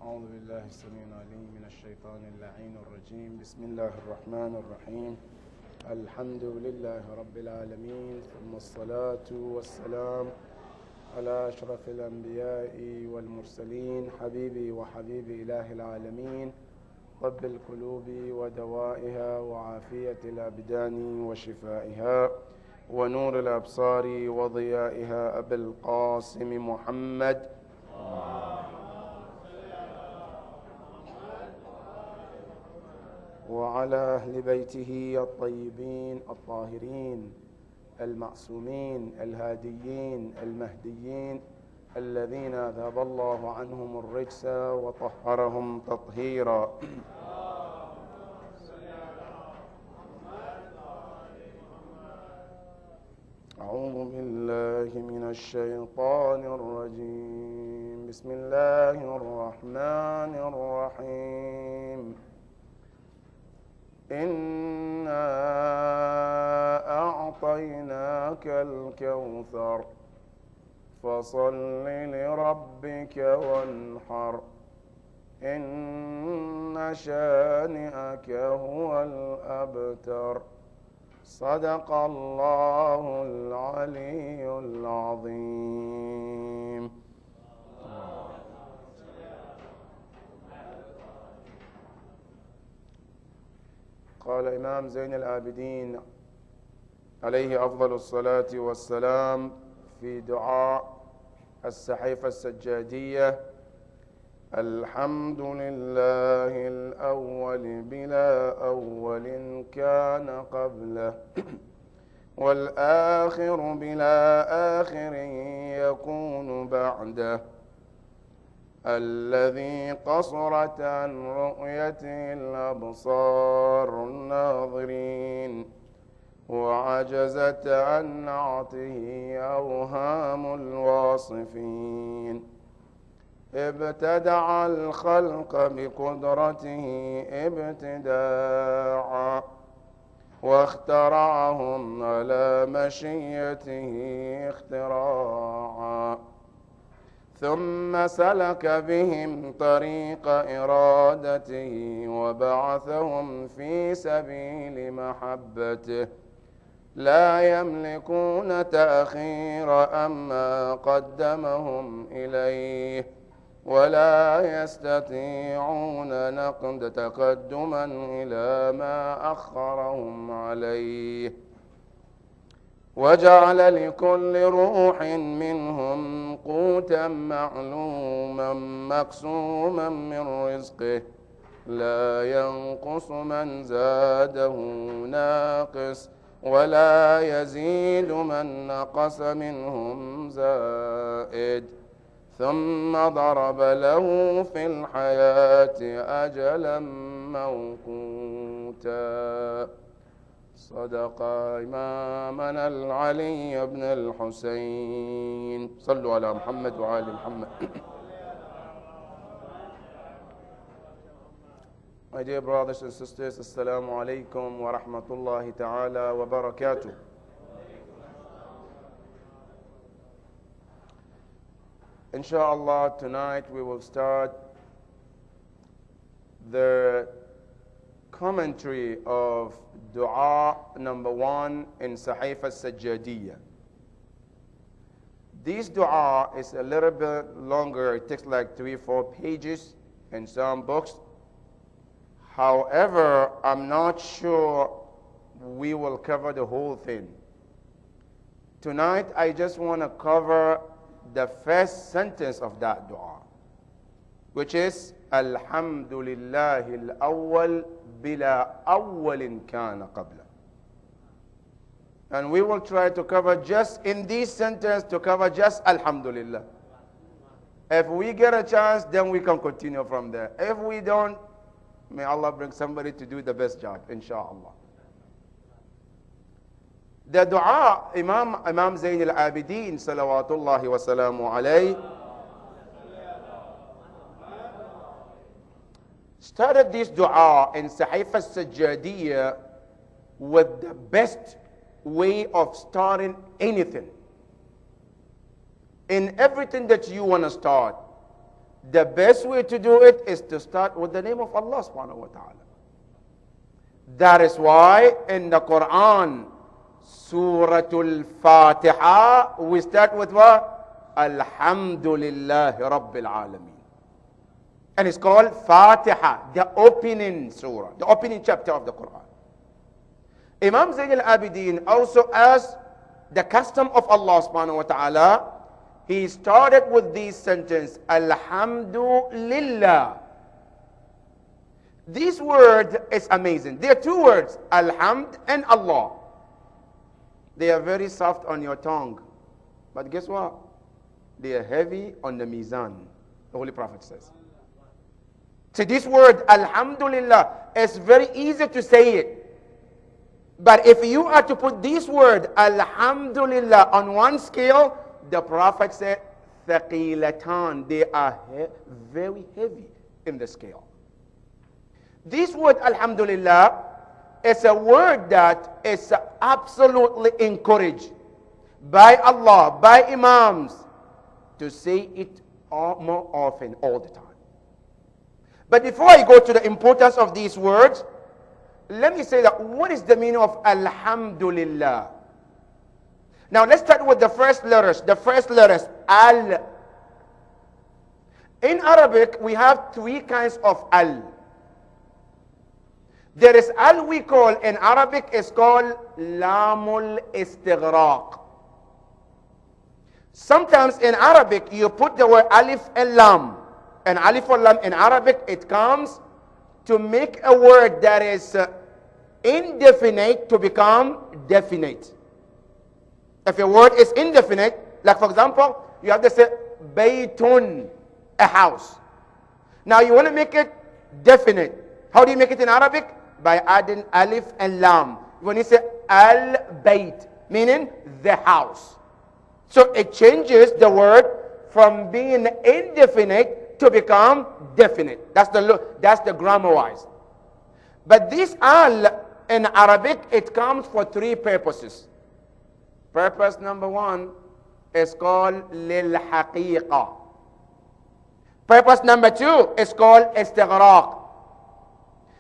أعوذ بالله السميع العليم من الشيطان اللعين الرجيم. بسم الله الرحمن الرحيم. الحمد لله رب العالمين، ثم الصلاة والسلام على أشرف الأنبياء والمرسلين، حبيبي وحبيب إله العالمين، طب القلوب ودوائها وعافية الأبدان وشفائها ونور الأبصار وضيائها، أبي القاسم محمد وعلى أهل بيته الطيبين الطاهرين المعصومين الهاديين المهديين الذين أذهب الله عنهم الرجس وطهرهم تطهيرا. أعوذ بالله من الشيطان الرجيم. بسم الله الرحمن الرحيم. إنا أعطيناك الكوثر فصل لربك وانحر إن شانئك هو الأبتر. صدق الله العلي العظيم. قال إمام زين العابدين عليه أفضل الصلاة والسلام في دعاء السحيفة السجادية: الحمد لله الأول بلا أول كان قبله، والآخر بلا آخر يكون بعده، الذي قصرت عن رؤيته الأبصار الناظرين، وعجزت عن نعته أوهام الواصفين. ابتدع الخلق بقدرته ابتداعا، واخترعهم على مشيته اختراعا، ثم سلك بهم طريق إرادته وبعثهم في سبيل محبته، لا يملكون تأخير أما قدمهم إليه، ولا يستطيعون نقد تقدما إلى ما أخرهم عليه. وجعل لكل روح منهم قوتا معلوما مقسوما من رزقه، لا ينقص من زاده ناقص، ولا يزيد من نقص منهم زائد. ثم ضرب له في الحياة أجلا موقوتا. صدق إمامنا العلي بن الحسين. صلوا على محمد وآل محمد. My dear brothers and sisters, Assalamu alaikum wa rahmatullahi ta'ala wa barakatuh. Inshallah, tonight we will start the commentary of dua number 1 in Sahifa al-Sajjadiyya. This dua is a little bit longer. It takes like 3-4 pages in some books. However, I'm not sure we will cover the whole thing. Tonight, I just want to cover the first sentence of that dua, which is Alhamdulillahi al-awwal bila awwalin kana qabla. And we will try to cover just in this sentence, to cover just Alhamdulillah. If we get a chance, then we can continue from there. If we don't, may Allah bring somebody to do the best job, inshallah. The dua, Imam Zayn al-Abidin, salawatullahi wa salamu alayhi, started this dua in Sahifa al-Sajjadiyya with the best way of starting anything. In everything that you want to start, the best way to do it is to start with the name of Allah subhanahu wa ta'ala. That is why in the Quran, Suratul Fatiha, we start with what? Alhamdulillahi Rabbil Alameen. And it's called Fatiha, the opening surah, the opening chapter of the Quran. Imam Zayn al-Abidin also, as the custom of Allah subhanahu wa ta'ala, he started with this sentence, Alhamdulillah. This word is amazing. There are two words, Alhamd and Allah. They are very soft on your tongue. But guess what? They are heavy on the mizan, the Holy Prophet says. So this word, Alhamdulillah, is very easy to say it. But if you are to put this word, Alhamdulillah, on one scale, the Prophet said, Thaqilatan, they are very heavy in the scale. This word, Alhamdulillah, is a word that is absolutely encouraged by Allah, by Imams, to say it more often, all the time. But before I go to the importance of these words, let me say that what is the meaning of Alhamdulillah? Now let's start with the first letters. The first letters, Al. In Arabic, we have three kinds of Al. There is Al we call, in Arabic, is called Lamul Istighraq. Sometimes in Arabic, you put the word Alif and Lam. And Alif or Lam in Arabic, it comes to make a word that is indefinite to become definite. If a word is indefinite, like for example, you have to say Baytun, a house. Now you want to make it definite. How do you make it in Arabic? By adding Alif and Lam. When you say Al-Bayt, meaning the house. So it changes the word from being indefinite to become definite. That's the grammar-wise. But this Al in Arabic, it comes for three purposes. Purpose number one is called Lil Haqiqa. Purpose number two is called Istighraq.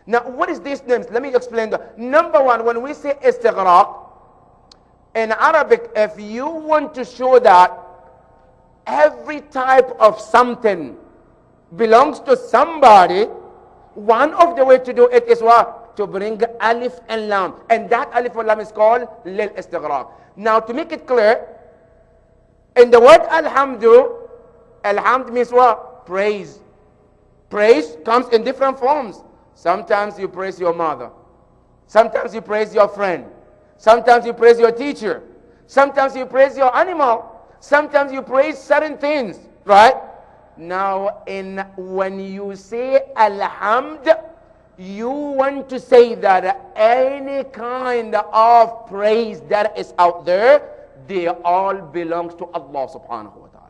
Now, what is these names? Let me explain. Number one, when we say Istighraq, in Arabic, if you want to show that every type of something belongs to somebody, one of the way to do it is what? To bring Alif and Lam. And that Alif and Lam is called Lil Istighraq. Now, to make it clear, in the word Alhamdu, Alhamd means what? Praise. Praise comes in different forms. Sometimes you praise your mother. Sometimes you praise your friend. Sometimes you praise your teacher. Sometimes you praise your animal. Sometimes you praise certain things, right? Now, when you say Alhamd, you want to say that any kind of praise that is out there, they all belong to Allah subhanahu wa ta'ala.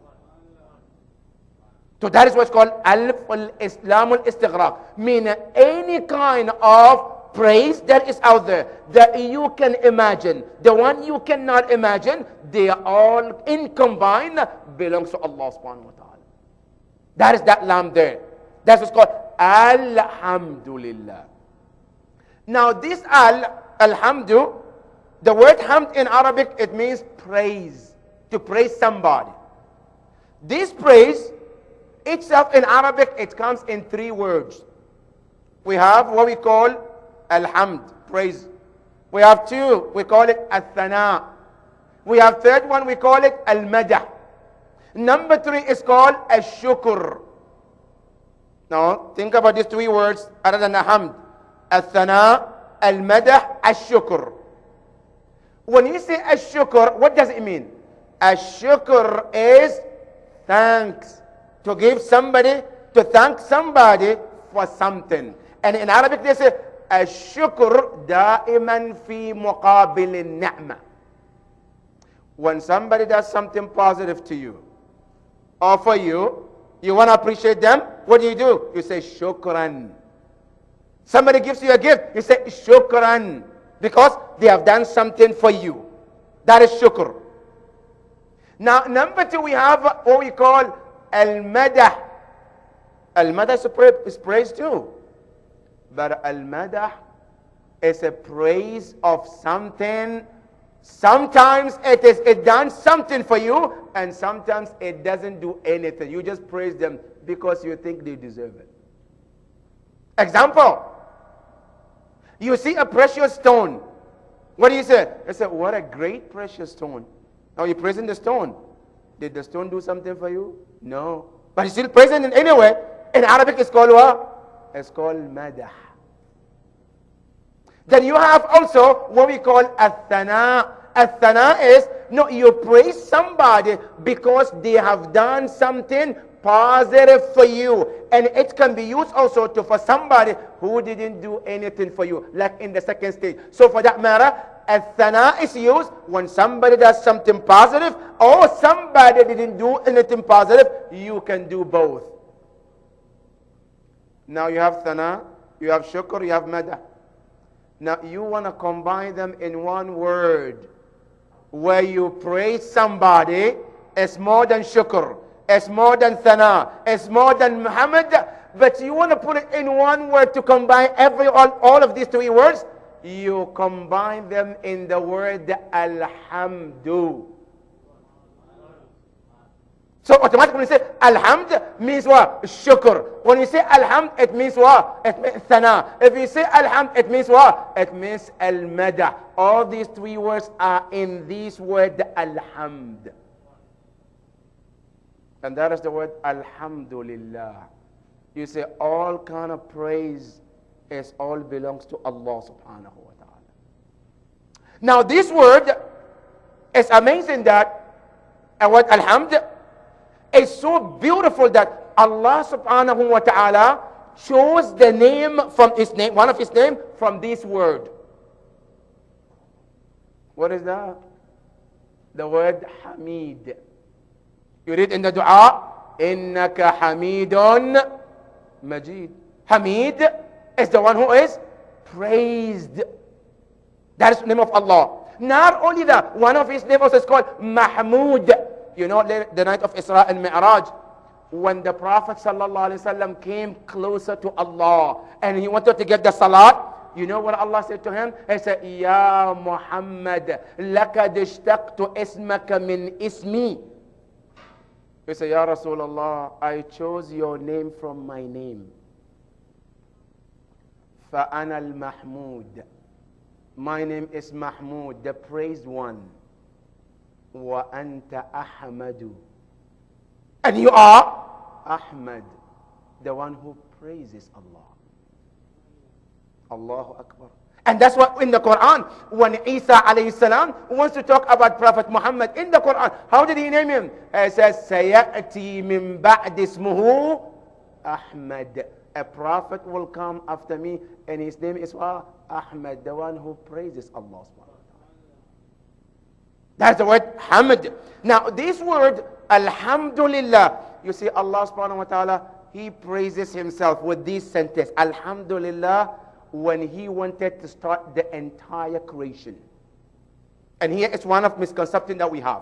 So that is what's called Al-Islam al-Istighraq. Meaning any kind of praise that is out there that you can imagine, the one you cannot imagine, they are all in combined belongs to Allah subhanahu wa ta'ala. That is that lam there. That's what's called Alhamdulillah. Now this Alhamdu, the word hamd in Arabic, it means praise, to praise somebody. This praise itself in Arabic, it comes in three words. We have what we call Alhamd, praise. We have two, we call it Al-Thana. We have third one, we call it Al-Madah. Number three is called Al-Shukr. Now, think about these three words other than Alhamd. Al-Thana, Al-Madah, Al-Shukr. When you say Al-Shukr, what does it mean? Al-Shukr is thanks. To give somebody, to thank somebody for something. And in Arabic they say, Al-Shukr da'iman fi muqabil al-ni'mah. When somebody does something positive to you, or for you, you want to appreciate them, what do? You say, Shukran. Somebody gives you a gift, you say, Shukran. Because they have done something for you. That is Shukr. Now, number two, we have what we call Al-Madah. Al-madah is praise too. But al-madah is a praise of something. Sometimes it does something for you, and sometimes it doesn't do anything. You just praise them because you think they deserve it. Example, you see a precious stone. What do you say? I said, what a great precious stone. Now you're praising the stone. Did the stone do something for you? No. But you're still praising it anyway. In Arabic, it's called what? It's called madah. Then you have also what we call athana. Athana is, no, you praise somebody because they have done something positive for you. And it can be used also for somebody who didn't do anything for you, like in the second stage. So for that matter, athana is used when somebody does something positive or somebody didn't do anything positive. You can do both. Now you have thana, you have shukr, you have madah. Now you want to combine them in one word where you praise somebody. It's more than shukr, it's more than thana, it's more than Muhammad, but you want to put it in one word to combine all of these three words. You combine them in the word alhamdu. So automatically when you say alhamd means what? Shukr. When you say alhamd, it means what? It means thana. If you say alhamd, it means what? It means al-madah. All these three words are in this word alhamd. And that is the word alhamdulillah. You say all kind of praise is all belongs to Allah subhanahu wa ta'ala. Now this word is amazing that a word alhamd is so beautiful that Allah subhanahu wa ta'ala chose the name from his name, one of his name from this word. What is that? The word Hamid. You read in the dua, Innaka Hamidun Majid. Hamid is the one who is praised. That is the name of Allah. Not only that, one of his names also is called Mahmud. You know, the night of Isra and Mi'raj, when the Prophet ﷺ came closer to Allah and he wanted to get the salat, you know what Allah said to him? He said, Ya Muhammad, لَقَدْ اشْتَقْتُ اسْمَكَ مِنْ ismi. He said, Ya Rasulullah, I chose your name from my name. فَأَنَا الْمَحْمُودِ. My name is Mahmud, the praised one. وَأَنْتَ أَحْمَدُ. And you are Ahmad, the one who praises Allah. Allahu Akbar. And that's what in the Quran, when Isa alayhi salam wants to talk about Prophet Muhammad in the Quran, how did he name him? He says, سَيَأْتِي مِن بَعْدِ اسْمُهُ Ahmad. A prophet will come after me, and his name is Ahmad, the one who praises Allah. That's the word Hamd. Now this word Alhamdulillah, you see Allah subhanahu wa ta'ala, he praises himself with this sentence, Alhamdulillah, when he wanted to start the entire creation. And here is one of misconceptions that we have.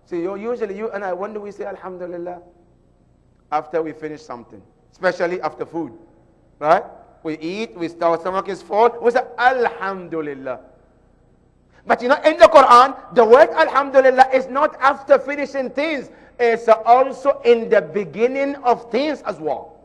So usually you and I, when do we say Alhamdulillah? After we finish something, especially after food, right? We eat, our stomach is full, we say Alhamdulillah. But you know, in the Quran, the word Alhamdulillah is not after finishing things. It's also in the beginning of things as well.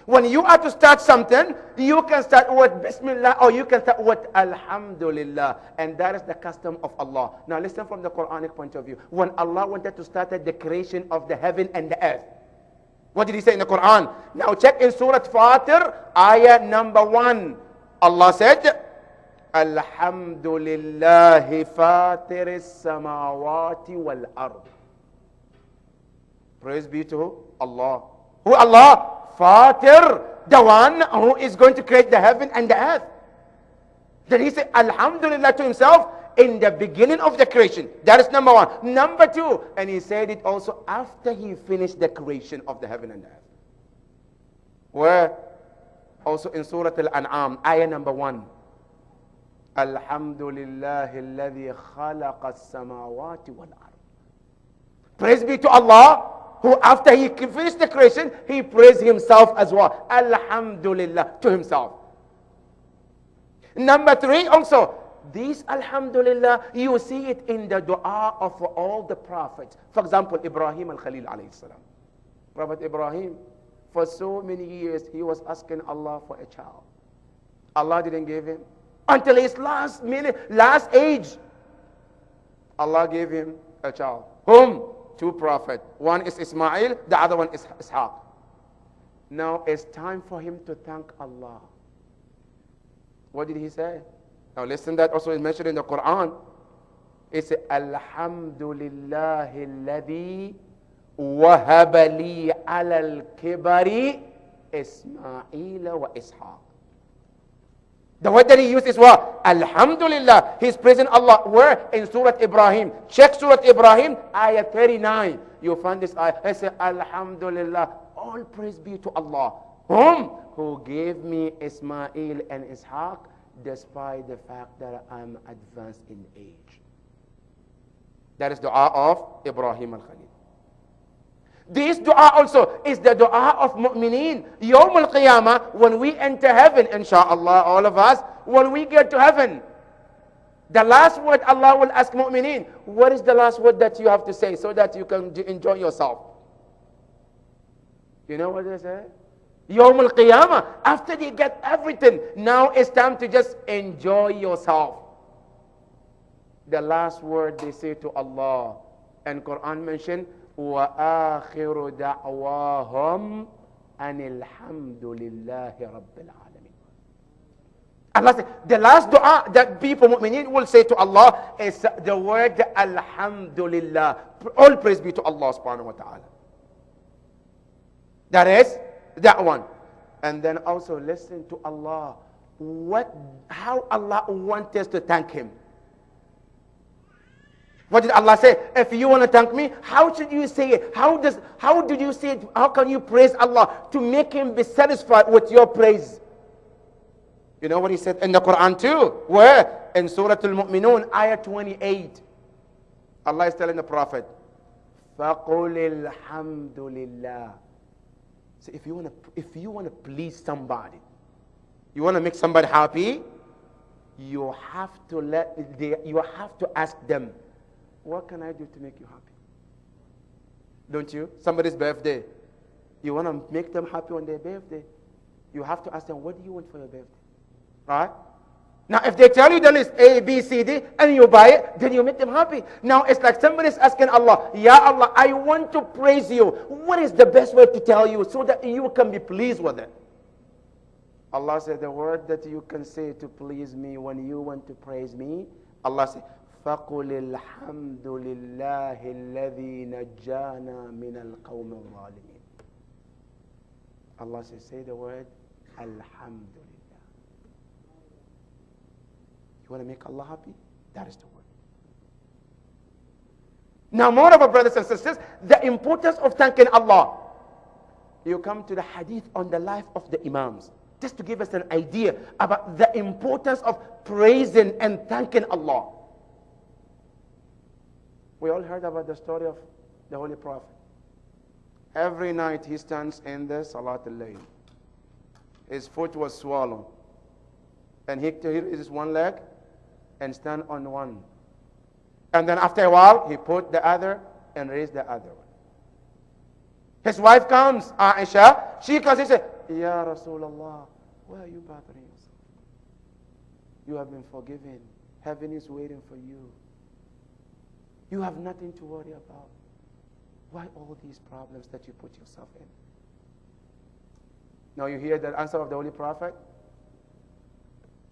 When you are to start something, you can start with Bismillah or you can start with Alhamdulillah. And that is the custom of Allah. Now listen from the Quranic point of view. When Allah wanted to start the creation of the heaven and the earth, what did he say in the Quran? Now check in Surah Fatir, ayah number 1. Allah said, Alhamdulillahi fatiris samawati wal ard. Praise be to Allah. Who Allah? Fatir, the one who is going to create the heaven and the earth. Then he said Alhamdulillah to himself in the beginning of the creation. That is number 1. Number 2, and he said it also after he finished the creation of the heaven and the earth. Where? Also in Surah Al-An'am, ayah number 1. Alhamdulillahi alladhi khalaqa as-samawati wal ard. Praise be to Allah who after he finished the creation, he praised himself as well. Alhamdulillah, to himself. Number 3 also, this Alhamdulillah, you see it in the dua of all the prophets. For example, Ibrahim al-Khalil alayhi salam. Prophet Ibrahim, for so many years, he was asking Allah for a child. Allah didn't give him. Until his last age, Allah gave him a child. Whom? 2 prophets. One is Ismail, the other one is Ishaq. Now it's time for him to thank Allah. What did he say? Now listen, that also is mentioned in the Quran. It says, Alhamdulillahi alladhi wahaba li ala al-kibari Ismail wa Ishaq. The word that he used is what? Alhamdulillah. He's praising Allah. Where? In Surah Ibrahim. Check Surah Ibrahim, ayah 39. You'll find this ayah. He said, Alhamdulillah. All praise be to Allah. Who gave me Ismail and Ishaq despite the fact that I'm advanced in age. That is dua of Ibrahim al-Khalil. This dua also is the dua of mu'mineen. Yawm al-Qiyamah, when we enter heaven, inshallah, all of us, when we get to heaven, the last word Allah will ask mu'mineen, what is the last word that you have to say so that you can enjoy yourself? You know what they say? Yawm al-Qiyamah, after they get everything, now it's time to just enjoy yourself. The last word they say to Allah, and Quran mentioned, وَآخِرُ دَعْوَاهُمْ أَنِ الْحَمْدُ لِلَّهِ رَبِّ الْعَالَمِينَ. Allah said, the last dua that people, mu'mineen, will say to Allah is the word Alhamdulillah. All praise be to Allah subhanahu wa ta'ala. That is that one. And then also listen to Allah. How Allah wants us to thank Him. What did Allah say? If you want to thank me, how should you say it? How did you say it? How can you praise Allah to make Him be satisfied with your praise? You know what He said in the Quran too? Where? In Surah Al-Mu'minun, ayah 28. Allah is telling the Prophet, فَقُلِ الْحَمْدُ لِلَّهِ. So if you want to please somebody, you want to make somebody happy, you have to ask them, what can I do to make you happy? Don't you? Somebody's birthday. You want to make them happy on their birthday. You have to ask them, what do you want for your birthday? Right? Now, if they tell you the list A, B, C, D, and you buy it, then you make them happy. Now, it's like somebody's asking Allah, Ya Allah, I want to praise you. What is the best way to tell you so that you can be pleased with it? Allah said, the word that you can say to please me when you want to praise me, Allah said, فَقُلِ الْحَمْدُ لِلَّهِ الَّذِي نَجَّانَا مِنَ الْقَوْمِ الظَّالِمِينَ. Allah says, say the word, Alhamdulillah. You want to make Allah happy? That is the word. Now, moreover, brothers and sisters, the importance of thanking Allah. You come to the hadith on the life of the Imams, just to give us an idea about the importance of praising and thanking Allah. We all heard about the story of the Holy Prophet. Every night he stands in the Salat al-Layl. His foot was swollen. And he raises one leg and stand on one. And then after a while, he put the other and raised the other one. His wife comes, Aisha. She comes and says, Ya Rasulullah, why are you bothering yourself? You have been forgiven. Heaven is waiting for you. You have nothing to worry about. Why all these problems that you put yourself in? Now you hear the answer of the Holy Prophet.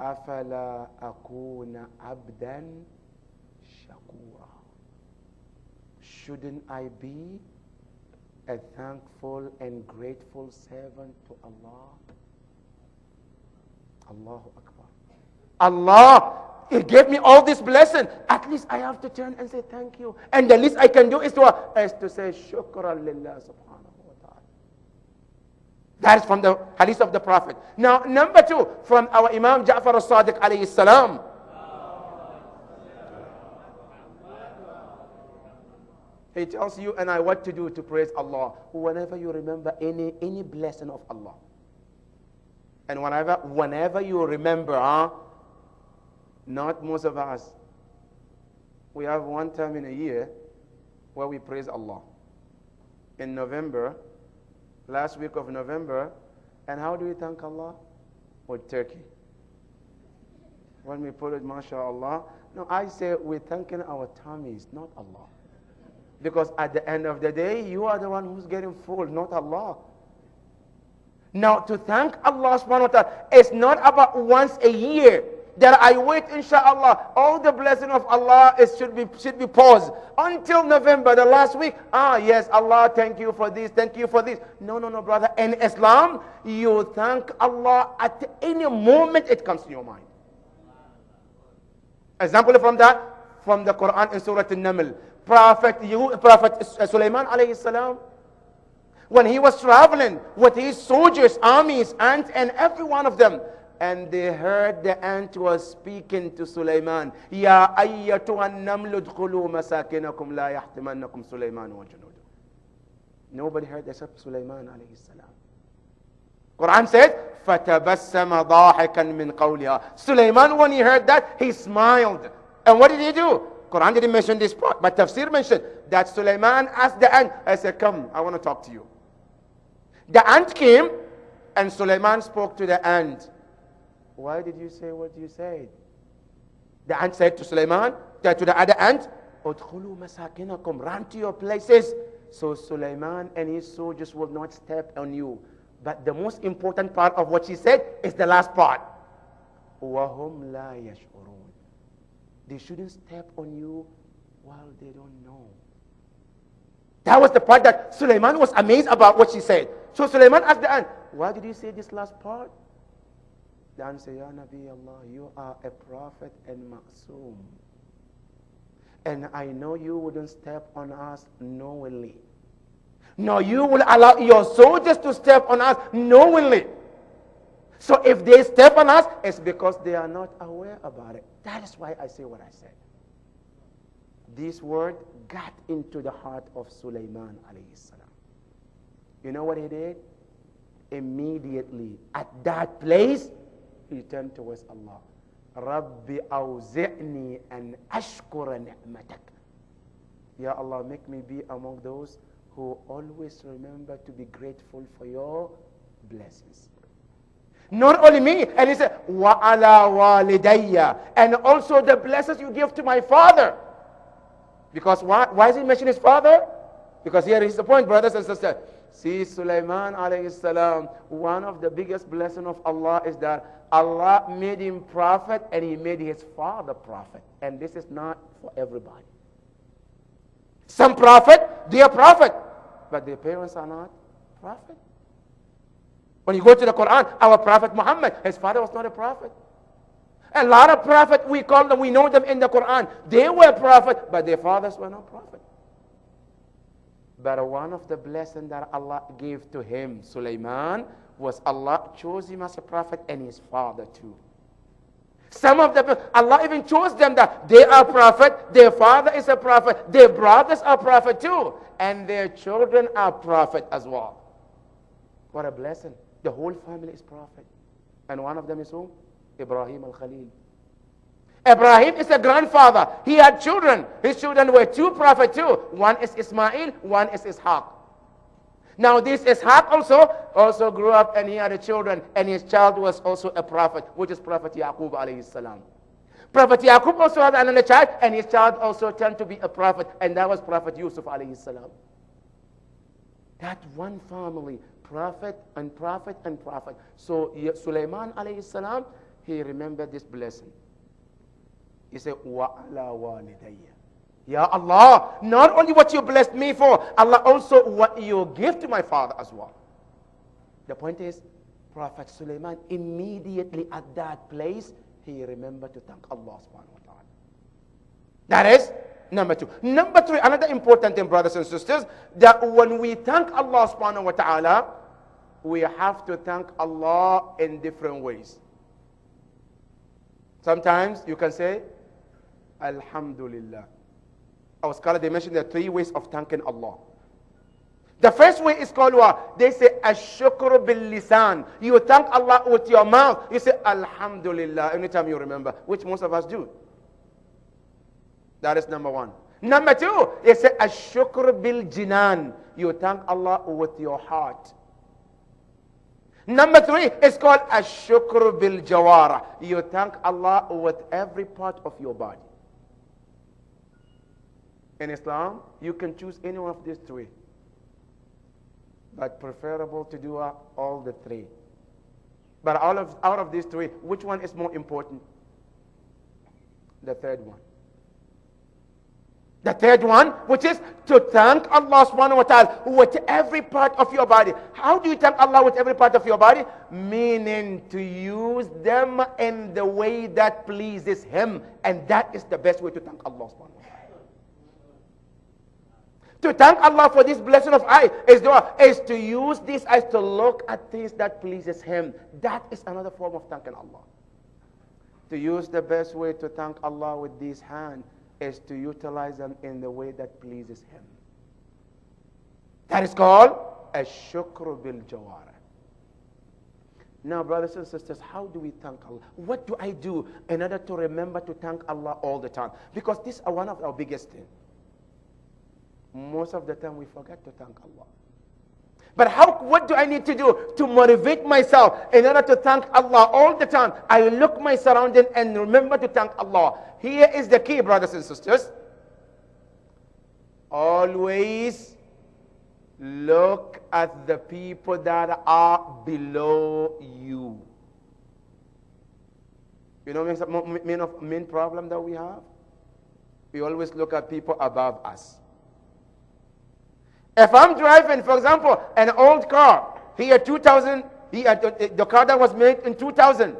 أَفَلَا أَكُونَ عَبْدًا شَكُورًا. Shouldn't I be a thankful and grateful servant to Allah? Allahu Akbar. Allah, He gave me all this blessing. At least I have to turn and say thank you. And the least I can do is to say shukran lillah subhanahu wa ta'ala. That is from the hadith of the Prophet. Now, number 2, from our Imam Ja'far al-Sadiq alayhi salam. He tells you and I what to do to praise Allah. Whenever you remember any blessing of Allah. And whenever you remember, not most of us, we have one time in a year where we praise Allah. In November, last week of November, and how do we thank Allah? With turkey. When we put it, mashallah. No, I say we're thanking our tummies, not Allah. Because at the end of the day, you are the one who's getting full, not Allah. Now, to thank Allah subhanahu wa ta'ala, it's not about once a year that I wait, inshallah, all the blessing of Allah should be paused until November, the last week. Yes, Allah, thank you for this, thank you for this. No, brother. In Islam, you thank Allah at any moment it comes to your mind. Example from that, from the Quran in Surah An-Naml. Prophet Sulaiman alayhi salam, when he was traveling with his soldiers, armies, ants, and every one of them, and they heard the ant was speaking to Sulaiman, Ya ayyatuha an-namlu udkhulu masakinakum la yahtimannakum Sulaiman wa junudu. Nobody heard except Sulaiman alayhi salam. Quran said, فَتَبَسَّمَ ضَاحِكًا مِنْ قَوْلِهَا. Sulaiman, when he heard that, he smiled. And what did he do? Quran didn't mention this part, but Tafsir mentioned that Sulaiman asked the ant, I said, come, I want to talk to you. The ant came, and Sulaiman spoke to the ant. Why did you say what you said? The ant said to Sulaiman, to the other ant, "Udkhulu masakinakum, run to your places, so Sulaiman and his soldiers will not step on you." But the most important part of what she said is the last part. وَهُمْ لَا يَشْعُرُونَ. They shouldn't step on you while they don't know. That was the part that Sulaiman was amazed about what she said. So Sulaiman asked the ant, why did you say this last part? The ant said, Ya Nabi Allah, you are a prophet and ma'soom. And I know you wouldn't step on us knowingly. No, you will allow your soldiers to step on us knowingly. So if they step on us, it's because they are not aware about it. That is why I say what I said. This word got into the heart of Sulaiman alayhi salam. You know what he did? Immediately, at that place, he turned towards Allah. Rabbi awzi'ni an ashkura ni'matak. Ya Allah, make me be among those who always remember to be grateful for your blessings. Not only me, and he said, wa ala walidayya, and also the blessings you give to my father. Because why is he mentioning his father? Because here is the point, brothers and sisters. See, Sulaiman alayhi salam, one of the biggest blessings of Allah is that Allah made him prophet and he made his father prophet. And this is not for everybody. Some prophet, they are prophet, but their parents are not prophet. When you go to the Quran, our prophet Muhammad, his father was not a prophet. A lot of prophets, we call them, we know them in the Quran. They were prophet, but their fathers were not prophet. But one of the blessings that Allah gave to him, Sulaiman, was Allah chose him as a prophet and his father too. Some of them, Allah even chose them that they are prophet, their father is a prophet, their brothers are prophet too, and their children are prophet as well. What a blessing. The whole family is prophet. And one of them is who? Ibrahim al-Khalil. Ibrahim is a grandfather. He had children. His children were two prophets too. One is Ismail, one is Ishaq. Now this Ishaq also grew up and he had a children, and his child was also a prophet, which is Prophet Yaqub alayhi salam. Prophet Yaqub also had another child, and his child also turned to be a prophet, and that was Prophet Yusuf alayhi salam. That one family, prophet and prophet and prophet. So Sulaiman alayhi salam, he remembered this blessing. He said, wa ala walidayya. Ya Allah, not only what you blessed me for, Allah also what you give to my father as well. The point is, Prophet Sulaiman immediately at that place, he remembered to thank Allah subhanahu wa ta'ala. That is number two. Number three, another important thing, brothers and sisters, that when we thank Allah subhanahu wa ta'ala, we have to thank Allah in different ways. Sometimes you can say, Alhamdulillah. Our scholars, they mentioned there are 3 ways of thanking Allah. The first way is called what? They say, Ash-shukru bil-lisan. You thank Allah with your mouth. You say, Alhamdulillah, anytime you remember, which most of us do. That is number 1. Number 2, they say, Ash-shukru bil-jinan. You thank Allah with your heart. Number 3 is called Ash-shukru bil-jawara. You thank Allah with every part of your body. In Islam, you can choose any one of these 3. But preferable to do all the 3. But out of these 3, which one is more important? The third one. The third one, which is to thank Allah subhanahu wa ta'ala with every part of your body. How do you thank Allah with every part of your body? Meaning to use them in the way that pleases Him. And that is the best way to thank Allah subhanahu wa ta'ala. To thank Allah for this blessing of eye is to use these eyes to look at things that pleases Him. That is another form of thanking Allah. To use the best way to thank Allah with these hands is to utilize them in the way that pleases Him. That is called Ash-shukru bil-jawara. Now, brothers and sisters, how do we thank Allah? What do I do in order to remember to thank Allah all the time? Because this is one of our biggest things. Most of the time we forget to thank Allah. But what do I need to do to motivate myself in order to thank Allah all the time? I look my surrounding and remember to thank Allah. Here is the key, brothers and sisters. Always look at the people that are below you. You know main problem that we have? We always look at people above us. If I'm driving, for example, an old car, here 2000, the car that was made in 2000,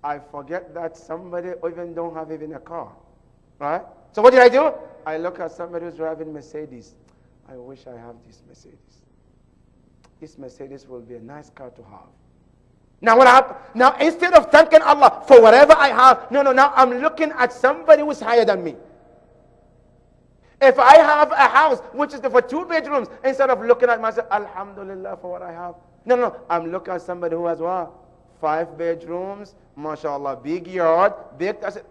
I forget that somebody even don't have even a car, right? So what did I do? I look at somebody who's driving Mercedes. I wish I have this Mercedes. This Mercedes will be a nice car to have. Now what happened? Now instead of thanking Allah for whatever I have, now I'm looking at somebody who's higher than me. If I have a house which is for 2 bedrooms, instead of looking at myself, Alhamdulillah for what I have. No, I'm looking at somebody who has what? 5 bedrooms, mashallah, big yard, big. I said,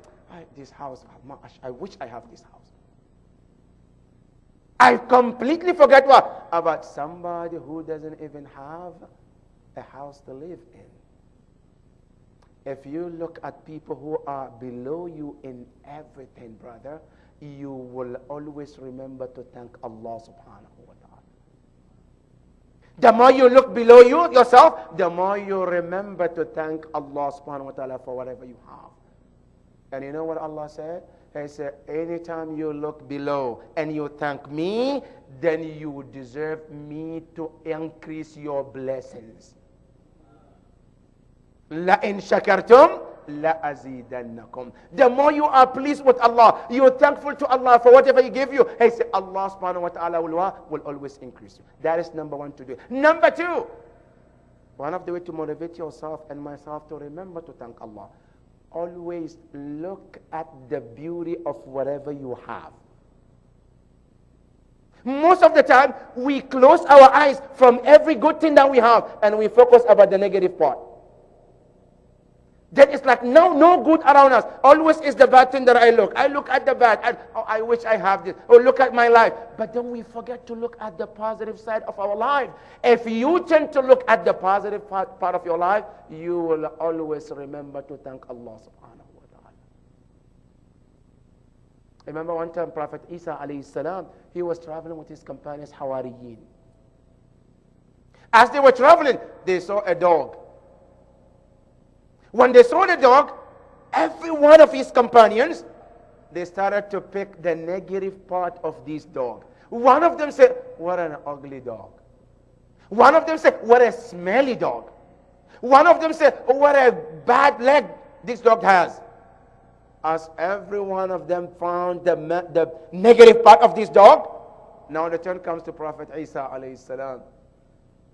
this house, I wish I have this house. I completely forget what? About somebody who doesn't even have a house to live in. If you look at people who are below you in everything, brother, you will always remember to thank Allah subhanahu wa ta'ala. The more you look below you, yourself, the more you remember to thank Allah subhanahu wa ta'ala for whatever you have. And you know what Allah said? He said, anytime you look below and you thank me, then you deserve me to increase your blessings. La in shakartum la azidannakum. The more you are pleased with Allah, you are thankful to Allah for whatever He gave you, He said, Allah subhanahu wa ta'ala will always increase you. That is number 1 to do. Number 2, one of the ways to motivate yourself and myself to remember to thank Allah. Always look at the beauty of whatever you have. Most of the time, we close our eyes from every good thing that we have and we focus about the negative part. Then it's like no good around us. Always is the bad thing that I look. I look at the bad. And, I wish I have this. Or look at my life. But then we forget to look at the positive side of our life. If you tend to look at the positive part of your life, you will always remember to thank Allah subhanahu wa ta'ala. Remember one time Prophet Isa alayhi salam, he was traveling with his companions, Hawariyin. As they were traveling, they saw a dog. When they saw the dog, every one of his companions, they started to pick the negative part of this dog. One of them said, what an ugly dog. One of them said, what a smelly dog. One of them said, what a bad leg this dog has. As every one of them found the negative part of this dog, now the turn comes to Prophet Isa alayhi salam.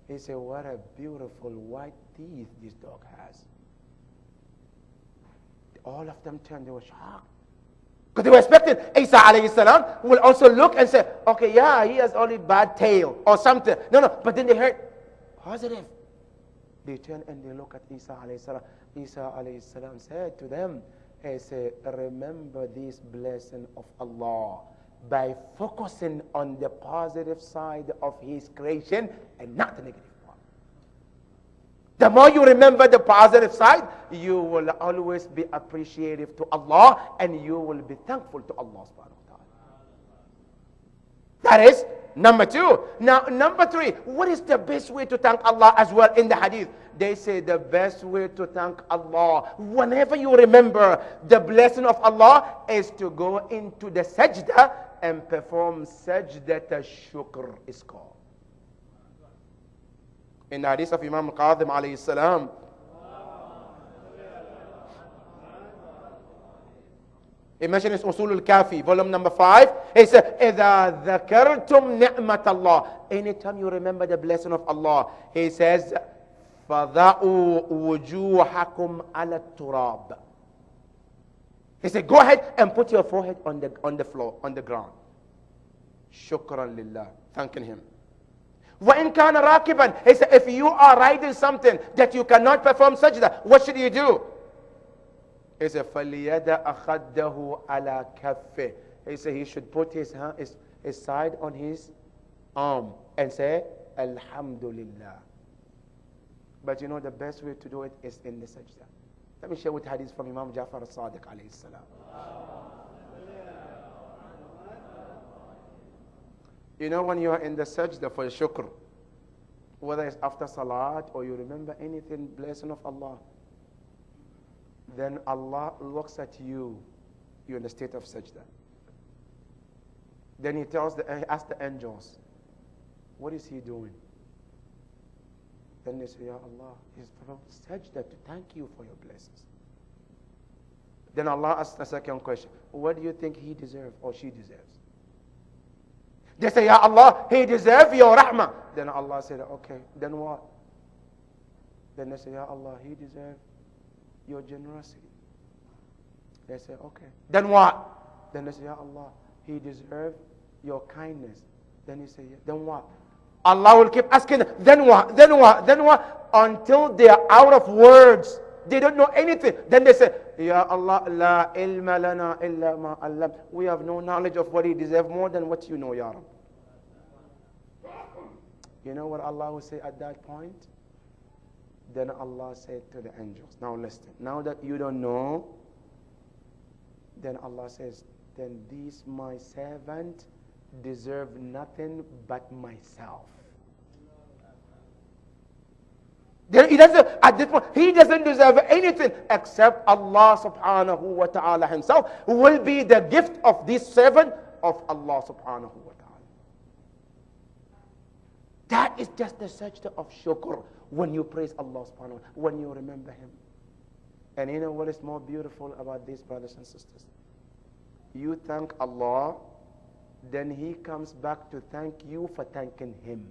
He said, what a beautiful white teeth this dog has. All of them turned, they were shocked. Because they were expecting Isa alayhi salam will also look and say, okay, yeah, he has only bad tail or something. No. But then they heard positive. They turn and they look at Isa alayhi salam. Isa alayhi salam said to them, he said, remember this blessing of Allah by focusing on the positive side of His creation and not the negative one. The more you remember the positive side, you will always be appreciative to Allah and you will be thankful to Allah subhanahu wa ta'ala. That is number 2. Now, number 3, what is the best way to thank Allah as well in the hadith? They say the best way to thank Allah, whenever you remember the blessing of Allah, is to go into the sajda and perform sajdat al-shukr, is called. In the hadith of Imam Qadim alayhi salam, he mentioned in Usul al-Kafi, volume number 5. He said, إِذَا ذَكَرْتُمْ نِعْمَةَ اللَّهِ. Anytime you remember the blessing of Allah, he says, فَضَعُوا وُجُوهَكُمْ عَلَى التُّرَابِ. He said, go ahead and put your forehead on the floor, on the ground. Shukran lillah, thanking him. وَإِنْ كَانَ رَاكِبًا. He said, if you are riding something that you cannot perform sajda, what should you do? He said, فَلْيَدَ أَخَدَّهُ عَلَى كَفِّهِ. He said, he should put his side on his arm and say, Alhamdulillah. But you know the best way to do it is in the sajda. Let me share with hadith from Imam Ja'far al-Sadiq alayhi salam. You know when you are in the sajda for shukr, whether it's after salat or you remember anything, blessing of Allah, then Allah looks at you, you're in the state of sajda. Then he asks the angels, what is he doing? Then they say, Ya Allah, he's from sajda to thank you for your blessings. Then Allah asks the second question, what do you think he deserves or she deserves? They say, Ya Allah, he deserves your rahmah. Then Allah said, okay, then what? Then they say, Ya Allah, he deserves your generosity. They say, okay, then what? Then they say, Ya Allah, he deserves your kindness. Then you say, then what? Allah will keep asking, then what? Then what? Then what? Until they are out of words. They don't know anything. Then they say, Ya Allah, la ilma lana illa ma allam. We have no knowledge of what he deserves more than what you know, Ya Rab. You know what Allah will say at that point? Then Allah said to the angels, now listen, now that you don't know, then Allah says, then this my servant deserve nothing but myself. Then he doesn't, at this point, he doesn't deserve anything except Allah subhanahu wa ta'ala himself will be the gift of this servant of Allah subhanahu wa ta'ala. That is just the sajda of shukr when you praise Allah subhanahu wa ta'ala, when you remember him. And you know what is more beautiful about this, brothers and sisters? You thank Allah, then he comes back to thank you for thanking him.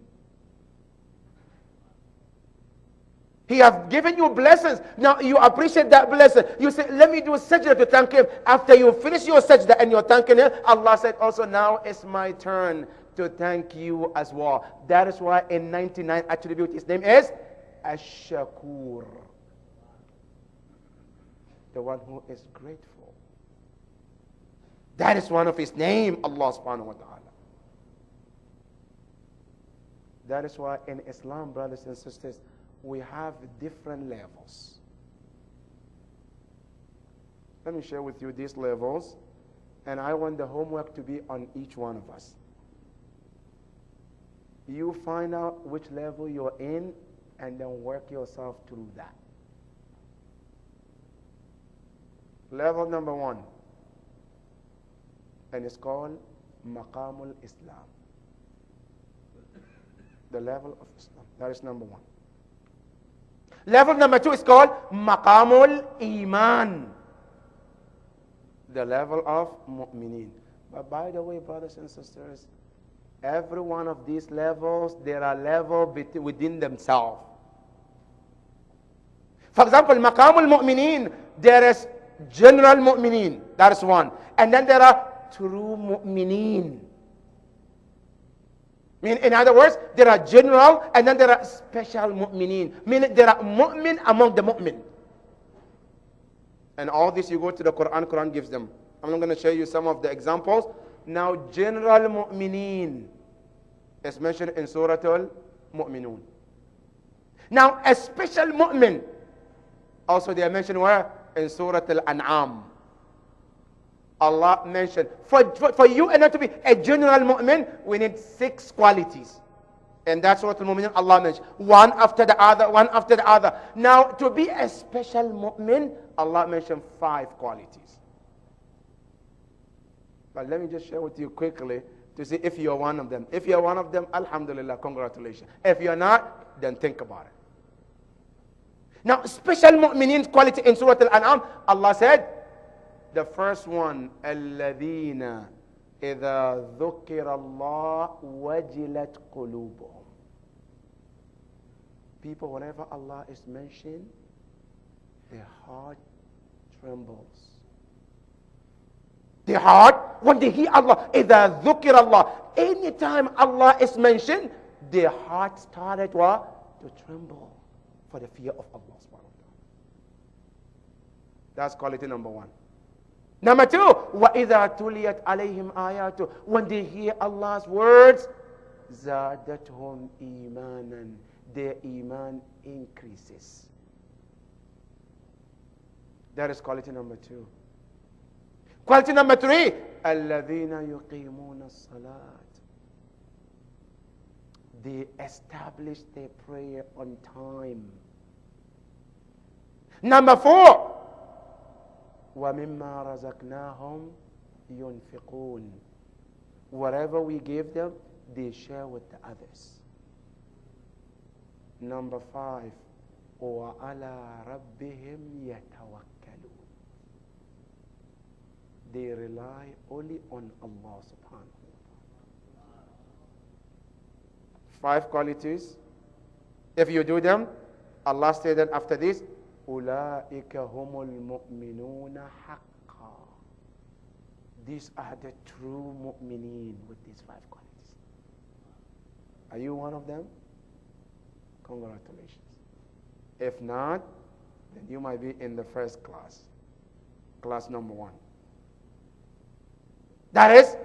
He has given you blessings. Now you appreciate that blessing. You say, let me do a sajda to thank him. After you finish your sajda and you're thanking him, Allah said also, now it's my turn to thank you as well. That is why in 99 attribute, his name is Ash-Shakur. The one who is grateful. That is one of his name, Allah subhanahu wa ta'ala. That is why in Islam, brothers and sisters, we have different levels. Let me share with you these levels, and I want the homework to be on each one of us. You find out which level you're in, and then work yourself through that. Level number 1, and it's called Maqamul Islam. The level of Islam. That is number 1. Level number 2 is called Maqamul Iman. The level of Mu'mineen. But by the way, brothers and sisters, every one of these levels, there are levels within themselves. For example, Maqamul Mu'mineen, there is general mu'mineen. That is one. And then there are true mu'mineen. In other words, there are general and then there are special mu'mineen. Meaning there are mu'min among the mu'min. And all this you go to the Quran, Quran gives them. I'm not going to show you some of the examples. Now, general mu'mineen is mentioned in Surah Al-Mu'minun. Now, a special mu'min, also they are mentioned where? In Surah Al-An'am. Allah mentioned, for you and not to be a general mu'min, we need 6 qualities. And that's what Al-Mu'minun Allah mentioned. One after the other, one after the other. Now, to be a special mu'min, Allah mentioned 5 qualities. But let me just share with you quickly to see if you're one of them. If you're one of them, alhamdulillah, congratulations. If you're not, then think about it. Now, special mu'mineen quality in Surah Al-An'am, Allah said, the first one, الَّذِينَ إِذَا ذُكِرَ اللَّهُ وَجِلَتْ قُلُوبُهُم. People, whenever Allah is mentioned, their heart trembles. Their heart, when they hear Allah, إِذَا ذُكِرَ اللَّهُ, anytime Allah is mentioned, their heart started what? To tremble for the fear of Allah. That's quality number 1. Number 2, وَإِذَا تُلِيَتْ عَلَيْهِمْ آيَاتُ, when they hear Allah's words, زَادَتْهُمْ إِيمَانًا, their iman increases. That is quality number 2. Quality number 3, الَّذِينَ يُقِيمُونَ الصَّلَاةِ, they establish their prayer on time. Number 4, وَمِمَّا رَزَقْنَاهُمْ يُنْفِقُونَ, whatever we give them, they share with the others. Number 5, وَعَلَى رَبِّهِمْ يَتَوَكَّلُونَ, they rely only on Allah subhanahu wa ta'ala. 5 qualities. If you do them, Allah stated after this, أُولَٰئِكَ هُمُ الْمُؤْمِنُونَ حَقًّا, these are the true mu'mineen with these 5 qualities. Are you one of them? Congratulations. If not, then you might be in the first class. Class number 1. That is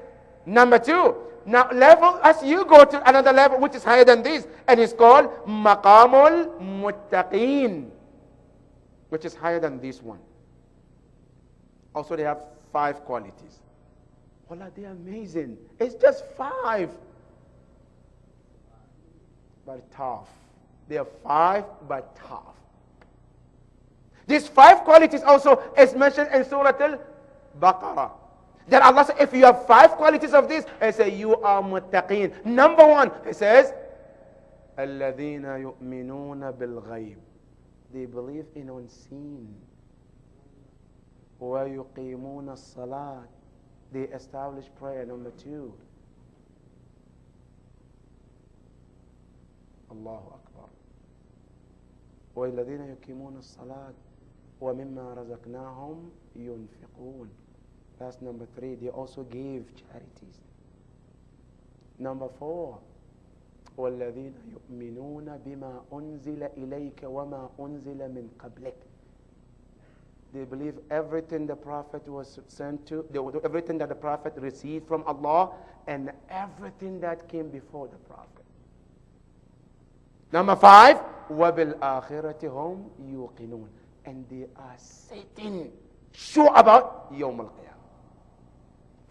number 2. Now, level, as you go to another level which is higher than this, and it's called Maqamul Muttaqeen, which is higher than this one. Also, they have 5 qualities. Wallah, they're amazing. It's just 5. But tough. They are 5, but tough. These 5 qualities also is mentioned in Surah Al-Baqarah. That Allah says, if you have 5 qualities of this, He says, you are muttaqeen. Number 1, He says, الَّذِينَ يُؤْمِنُونَ بِالْغَيْبِ, they believe in unseen. وَيُقِيمُونَ الصَّلَاةِ, they establish prayer. Number 2. Allahu Akbar. وَالَّذِينَ يُقِيمُونَ الصَّلَاةِ وَمِمَّا رَزَقْنَاهُمْ يُنْفِقُونَ. That's number 3. They also give charities. Number 4. وَالَّذِينَ يُؤْمِنُونَ بِمَا أُنزِلَ إِلَيْكَ وَمَا أُنزِلَ مِنْ قَبْلِكَ. They believe everything the Prophet was sent to, everything that the Prophet received from Allah, and everything that came before the Prophet. Number 5, وَبِالْآخِرَةِ هُمْ يُوقِنُونَ, and they are certain, sure about Yawm al-Qiyamah.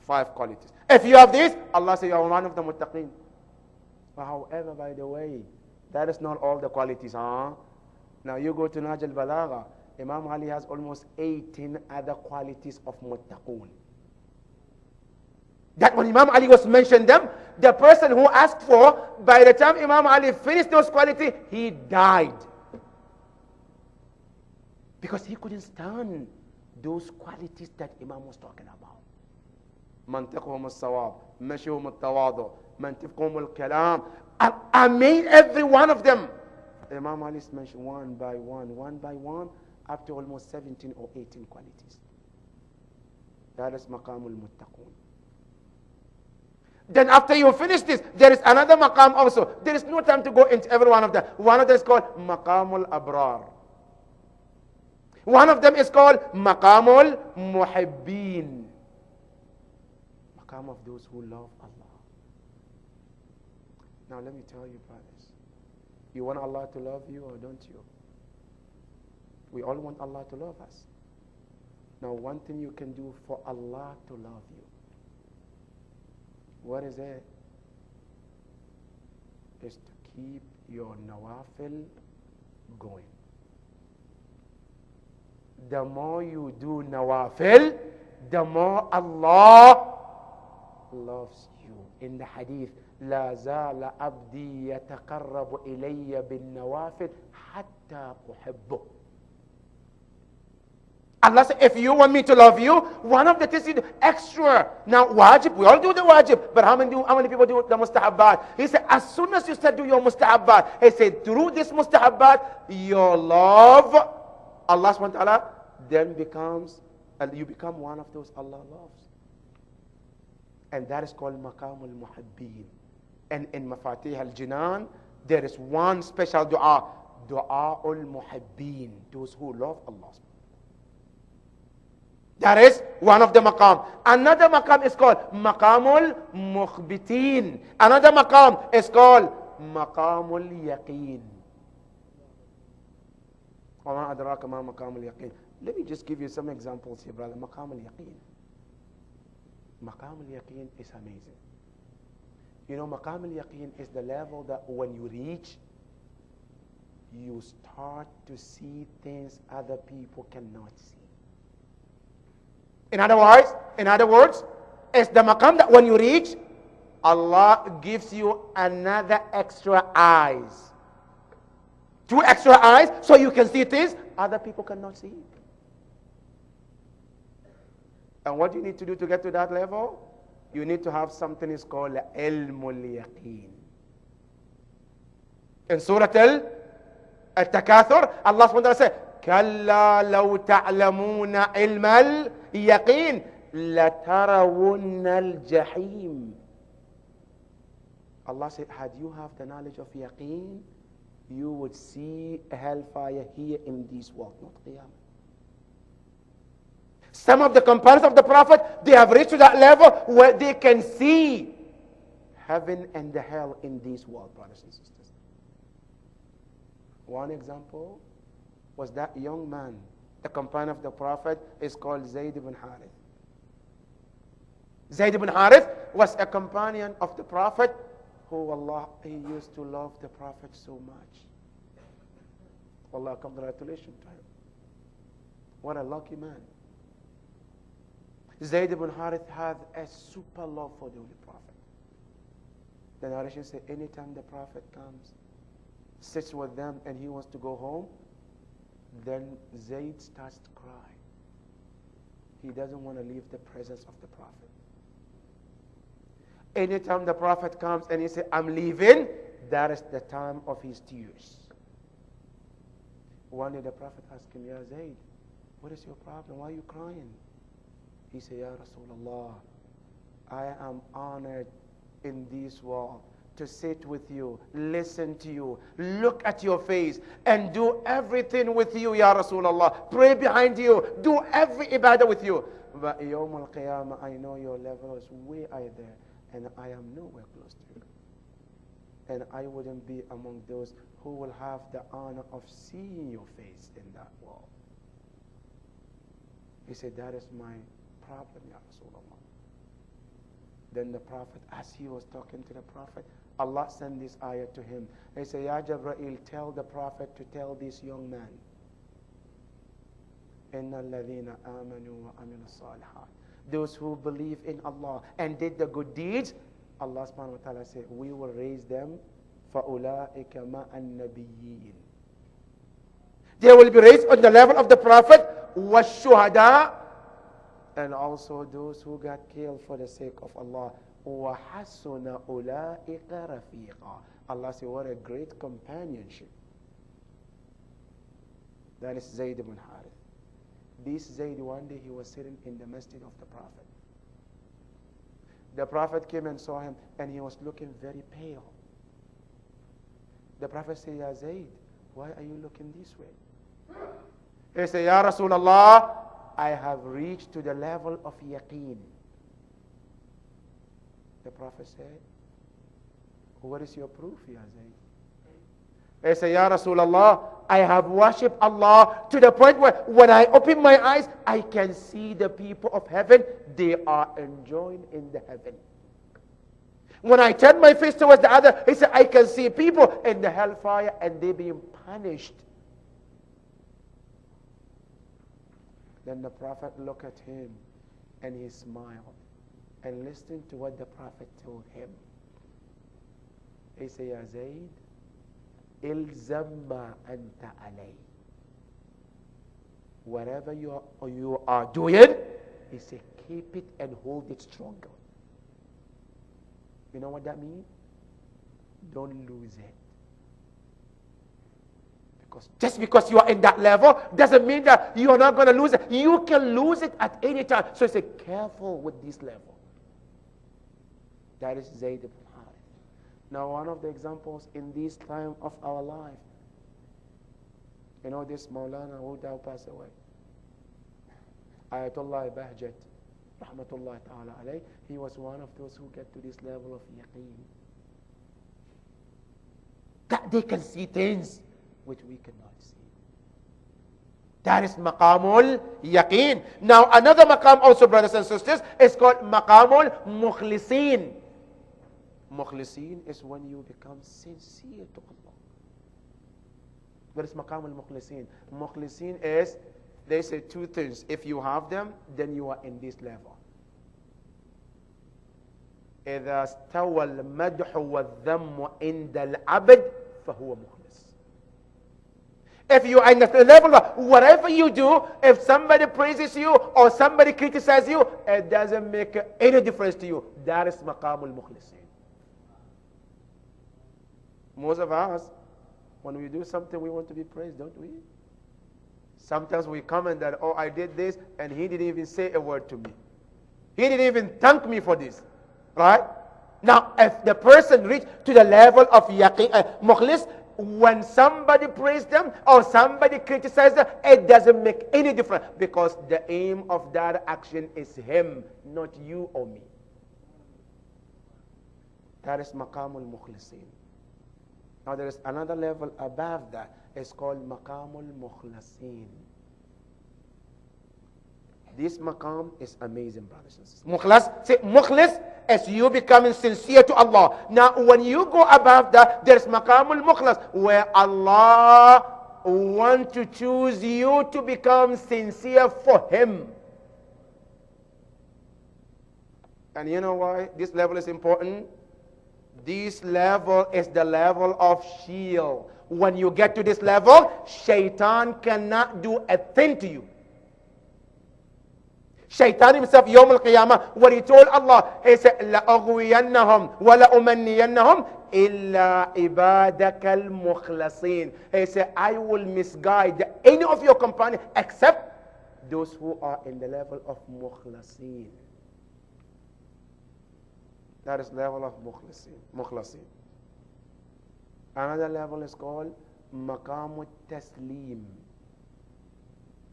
5 qualities. If you have this, Allah says you are one of the muttaqeen. However, by the way, that is not all the qualities, huh? Now you go to Nahj al-Balagha, Imam Ali has almost 18 other qualities of muttaqoon. That when Imam Ali was mentioned them, the person who asked for, by the time Imam Ali finished those qualities, he died. Because he couldn't stand those qualities that Imam was talking about. منطقهم الصواب, مشيهم التواضع, منطقهم الكلام. I made every one of them. Imam Ali mentioned one by one, up to almost 17 or 18 qualities. That is maqamul muttaqun. Then after you finish this, there is another maqam also. There is no time to go into every one of them. One of them is called maqamul abrar. One of them is called maqamul muhibbin. Maqam of those who love Allah. Now let me tell you, brothers. You want Allah to love you or don't you? We all want Allah to love us. Now one thing you can do for Allah to love you. What is it? Is to keep your nawafil going. The more you do nawafil, the more Allah loves you. In the hadith, لا زال عبدي يتقرب إلي بالنوافل حتى أحبه. Allah said, if you want me to love you, one of the things you do, extra. Now, wajib, we all do the wajib, but how many people do the mustahabbat? He said, as soon as you start doing your mustahabbat, he said, through this mustahabbat, your love, Allah subhanahu wa ta'ala, then you become one of those Allah loves. And that is called maqamul muhibbin. And in Mafatih al-Jinan, there is one special dua, du'a'ul muhibbin, those who love Allah. That is one of the maqam. Another maqam is called maqamul mukhbitin. Another maqam is called maqamul yaqeen. وَمَا أَدْرَاكَ مَا مَقَامُ الْيَقِينِ. Let me just give you some examples here, brother. Maqamul yaqeen. Maqamul yaqeen is amazing. You know, maqamul yaqeen is the level that when you reach, you start to see things other people cannot see. In other words, it's the maqam that when you reach, Allah gives you another extra eyes. 2 extra eyes, so you can see things other people cannot see. And what you need to do to get to that level? You need to have something is called ilmul yaqeen. In Surah Al-Takathur, Allah subhanahu wa ta'ala says, كلا لو تعلمون علم اليقين لترون الجحيم. Allah said, had you have the knowledge of yaqeen, you would see hellfire here in this world, not Qiyamah. Some of the companions of the Prophet, they have reached to that level where they can see heaven and the hell in this world, brothers and sisters. One example was that young man, the companion of the Prophet, is called Zayd ibn Harith. Zayd ibn Harith was a companion of the Prophet who, Allah, he used to love the Prophet so much. Allah, congratulations to him. What a lucky man. Zayd ibn Harith had a super love for the Holy Prophet. The narration says, anytime the Prophet comes, sits with them and he wants to go home, then Zayd starts to cry. He doesn't want to leave the presence of the Prophet. Anytime the Prophet comes and he says, I'm leaving, that is the time of his tears. One day the Prophet asked him, Ya Zayd, what is your problem? Why are you crying? He said, Ya Rasulullah, I am honored in this world to sit with you, listen to you, look at your face, and do everything with you, Ya Rasulullah. Pray behind you, do every ibadah with you. But Yawm al-Qiyamah, I know your level is way high there, and I am nowhere close to you. And I wouldn't be among those who will have the honor of seeing your face in that world. He said, that is my problem, Ya Rasulullah. Then the Prophet, as he was talking to the Prophet, Allah sent this ayah to him. He said, Ya Jibreel, tell the Prophet to tell this young man, Inna alladhina amanu wa aminu salihat. Those who believe in Allah and did the good deeds, Allah subhanahu wa ta'ala said, we will raise them فَأُولَٰئِكَ مَعَ النَّبِيِّينَ. They will be raised on the level of the Prophet, وَالشُّهَدَاء, and also those who got killed for the sake of Allah. وَحَسُنَ أُولَٰئِكَ رَفِيقًا. Allah said, what a great companionship. That is Zayd ibn Harith. This Zayd, one day he was sitting in the masjid of the Prophet. The Prophet came and saw him, and he was looking very pale. The Prophet said, Ya Zayd, why are you looking this way? He said, Ya Rasulullah, I have reached to the level of yaqeen. The Prophet said, what is your proof, Ya Zayd? He said, Ya Rasulullah, I have worshipped Allah to the point where when I open my eyes, I can see the people of heaven. They are enjoying in the heaven. When I turn my face towards the other, he said, I can see people in the hellfire and they being punished. Then the Prophet looked at him and he smiled and listened to what the Prophet told him. He said, Ya Zayd, ilzam ma anta alay. Whatever you are doing, he said, keep it and hold it stronger. You know what that means? Don't lose it. Because just because you are in that level doesn't mean that you are not going to lose it. You can lose it at any time. So he said, careful with this level. That is Zayd ibn Harith. Now, one of the examples in this time of our life, you know this Maulana who now passed away, Ayatollah Bahjat, Rahmatullah Ta'ala alayh, he was one of those who get to this level of yaqeen. That they can see things which we cannot see. That is maqamul yaqeen. Now, another maqam also, brothers and sisters, is called maqamul mukhlisin. Mukhlisin is when you become sincere to Allah. What is maqam al-mukhlisin? Mukhlisin is, they say two things. If you have them, then you are in this level. إذا استوى المدح والذم عند العبد فهو مخلص. If you are in the level of whatever you do, if somebody praises you or somebody criticizes you, it doesn't make any difference to you. That is maqam al-mukhlisin. Most of us, when we do something, we want to be praised, don't we? Sometimes we comment that, oh, I did this, and he didn't even say a word to me. He didn't even thank me for this. Right? Now, if the person reached to the level of mukhlis, when somebody praised them or somebody criticizes them, it doesn't make any difference because the aim of that action is him, not you or me. That is maqamul mukhlisin. Now there is another level above that. It's called maqamul mukhlasin. This maqam is amazing, brothers and sisters. Mukhlis is you becoming sincere to Allah. Now, when you go above that, there's maqamul mukhlas, where Allah wants to choose you to become sincere for Him. And you know why this level is important? This level is the level of shield. When you get to this level, shaitan cannot do a thing to you. Shaitan himself, Yawm al-Qiyamah, what he told Allah, he said, لَأَغْوِيَنَّهُمْ وَلَأُمَنِّيَنَّهُمْ إِلَّا عِبَادَكَ الْمُخْلَصِينَ. He said, I will misguide any of your companions except those who are in the level of mukhlasin. That is level of mukhlasin. Another level is called maqam taslim.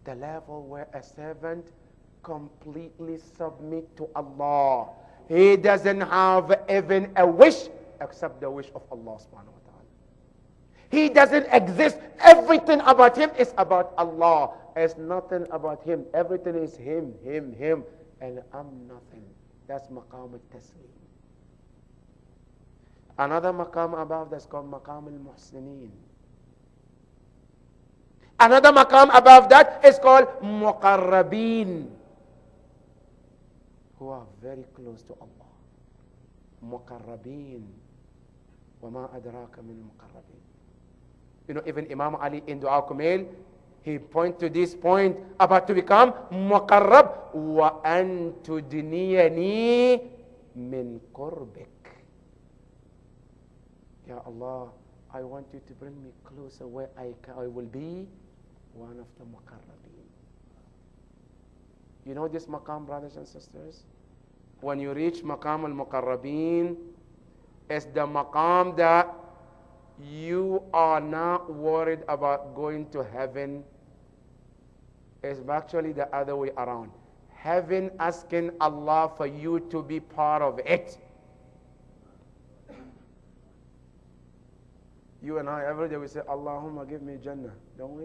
The level where a servant completely submit to Allah. He doesn't have even a wish except the wish of Allah subhanahu wa ta'ala. He doesn't exist. Everything about him is about Allah. It's nothing about him. Everything is him, and I'm nothing. That's maqam al-taslim. Another maqam above that's called maqam al-muhsinin. Another maqam above that is called muqarrabin, who are very close to Allah. Muqarrabin. وَمَا أَدْرَاكَ مِنْ الْمُقَرَّبِينَ. You know, even Imam Ali in Dua Kumail, he points to this point about to become muqarrab. وَأَن تُدْنِيَنِي مِنْ قُرْبِكَ. Ya Allah, I want you to bring me closer where I will be one of the muqarrabin. You know this maqam, brothers and sisters? When you reach maqam al-muqarrabin, it's the maqam that you are not worried about going to heaven. It's actually the other way around. Heaven asking Allah for you to be part of it. You and I, every day we say, Allahumma give me Jannah, don't we?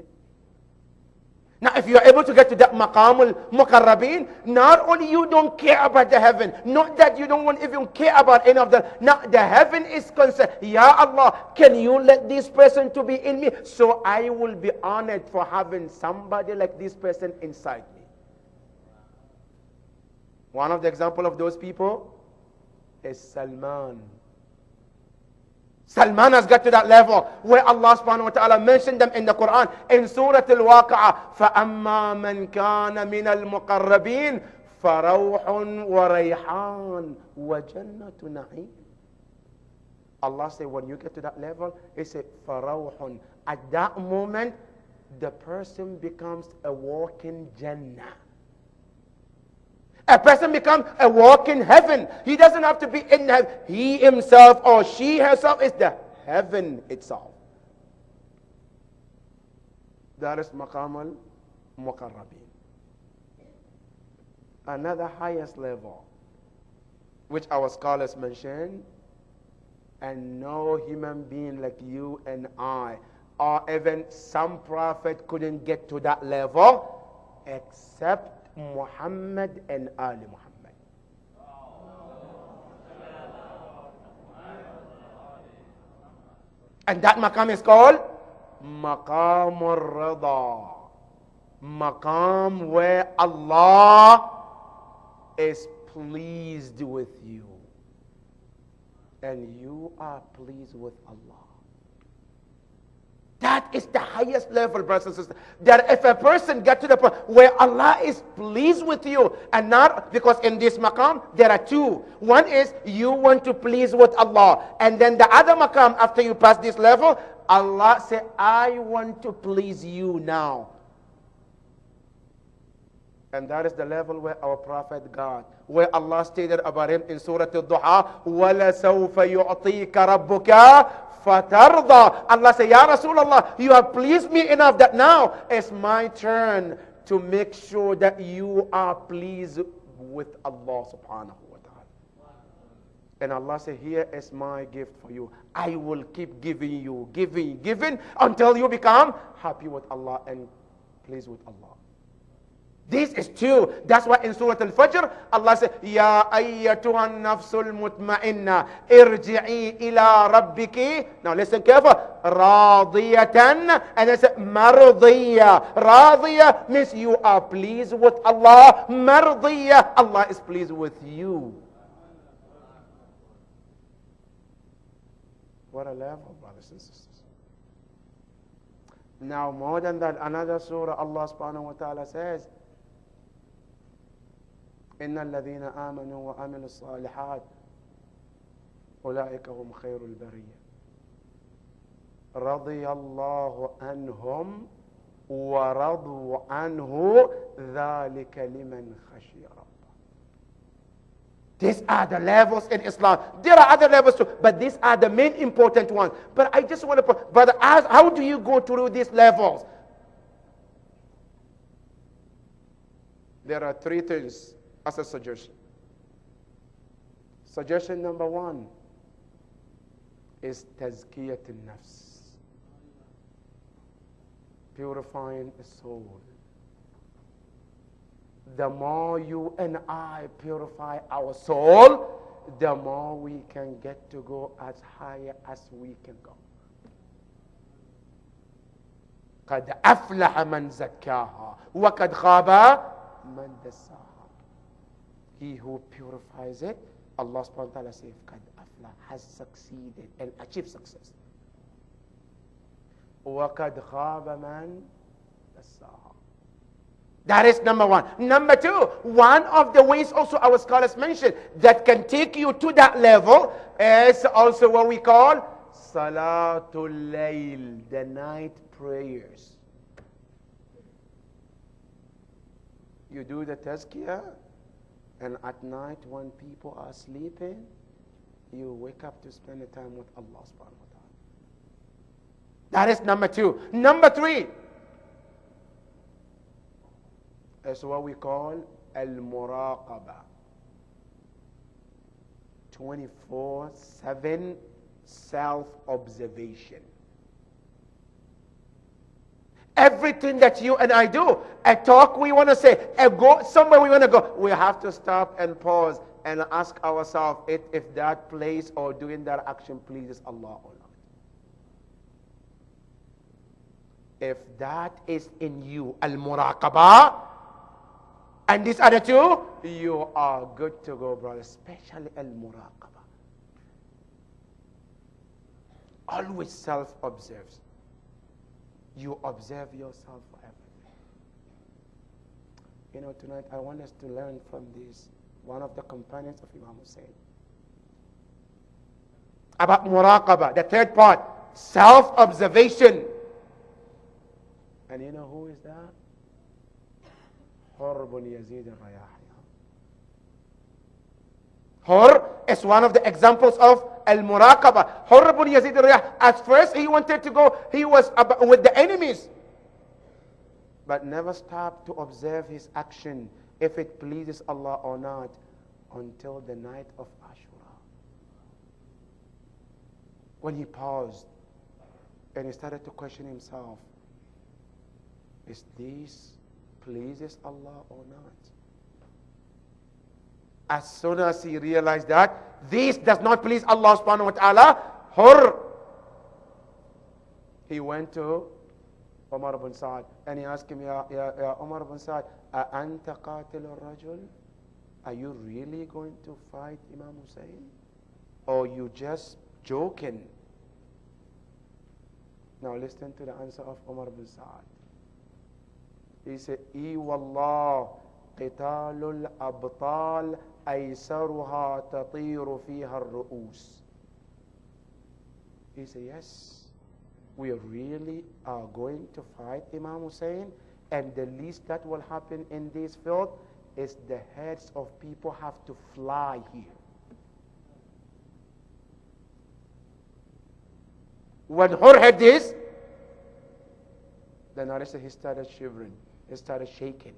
Now, if you're able to get to that maqam al-muqarrabin, not only you don't care about the heaven, not that you don't want even care about any of that. Now, the heaven is concerned. Ya Allah, can you let this person to be in me? So I will be honored for having somebody like this person inside me. One of the example of those people is Salman. Salman has got to that level where Allah subhanahu wa ta'ala mentioned them in the Quran in Surah Al-Waqi'ah. فَأَمَّا مَنْ كَانَ مِنَ الْمُقَرَّبِينَ فَرَوْحٌ وَرَيْحَانٌ وَجَنَّةُ نَعِيمٍ. Allah said when you get to that level, He said فَرَوْحٌ. At that moment, the person becomes a walking Jannah. A person becomes a walking heaven. He doesn't have to be in heaven. He himself or she herself is the heaven itself. That is maqam al-muqarrabin. Another highest level, which our scholars mention, and no human being like you and I, or even some prophet couldn't get to that level, except Muhammad and Ali Muhammad. And that maqam is called Maqam al-Rida. Maqam where Allah is pleased with you. And you are pleased with Allah. That is the highest level, brothers and sisters. That if a person gets to the point where Allah is pleased with you, and not because in this maqam there are two. One is you want to please with Allah, and then the other maqam after you pass this level, Allah say, I want to please you now. And that is the level where our Prophet got, where Allah stated about him in Surah Al-Duha, وَلَسَوْفَ يُعْطِيكَ رَبُّكَ فَتَرْضَى. Allah said, Ya Rasulullah, you have pleased me enough that now it's my turn to make sure that you are pleased with Allah subhanahu wa ta'ala. And Allah said, here is my gift for you. I will keep giving you, giving until you become happy with Allah and pleased with Allah. This is true. That's why in Surah Al-Fajr, Allah says, Ya ayyatuhan nafsul mutma'inna, irji'i ila rabbiki. Now listen careful. Radiyatan. And it says, mardiya. Radiya means you are pleased with Allah. Mardiya, Allah is pleased with you. What a level, brothers and sisters. Now more than that, another surah, Allah subhanahu wa ta'ala says, إن الذين آمنوا وعملوا الصالحات أولئك هم خير البرية رضي الله عنهم ورضوا عنه ذلك لمن خشي ربه. These are the levels in Islam. There are other levels too, but these are the main important ones. But I just want to put, but how do you go through these levels? There are three things as a suggestion. Suggestion number one is tazkiyat al-nafs, purifying a soul. The more you and I purify our soul, the more we can get to go as high as we can go. قد أفلح من زكاها وقد خاب من دساها. He who purifies it, Allah subhanahu wa ta'ala says, قد أفلح, has succeeded and achieved success. وقد خاب من دساها. That is number one. Number two, one of the ways also our scholars mentioned that can take you to that level is also what we call Salatul Layl, the night prayers. You do the tazkiyah, and at night when people are sleeping, you wake up to spend the time with Allah subhanahu wa ta'ala. That is number 2. Number 3 is what we call al-muraqaba. 24/7 self-observation. Everything that you and I do, a talk we want to say, a go somewhere we want to go, we have to stop and pause and ask ourselves if that place or doing that action pleases Allah or not. If that is in you, al-muraqabah, and these other 2, you are good to go, brother, especially al-muraqabah. Always self-observes. You observe yourself for everything. You know, tonight I want us to learn from this, one of the companions of Imam Hussein, about muraqabah, the 3rd part, self-observation. And you know who is that? Hur ibn Yazid al-Riyahi. Hur is one of the examples of al-muraqabah. Hur ibn Yazid al-Riyahi, at first he wanted to go, he was with the enemies, but never stopped to observe his action, if it pleases Allah or not, until the night of Ashura. When he paused and he started to question himself, is this pleases Allah or not? As soon as he realized that this does not please Allah subhanahu wa ta'ala, he went to Umar ibn Sa'd and he asked him, Ya Umar ibn Sa'd, anta qatil al-rajul? Are you really going to fight Imam Hussein? Or you just joking? Now listen to the answer of Umar ibn Sa'd. He said, I wallah, qitalul abtal aysaruha tatiru fiha al-ru'us. He said, yes, we really are going to fight Imam Hussein, and the least that will happen in this field is the heads of people have to fly here. When Hur heard this, the narrator, he started shivering. He started shaking.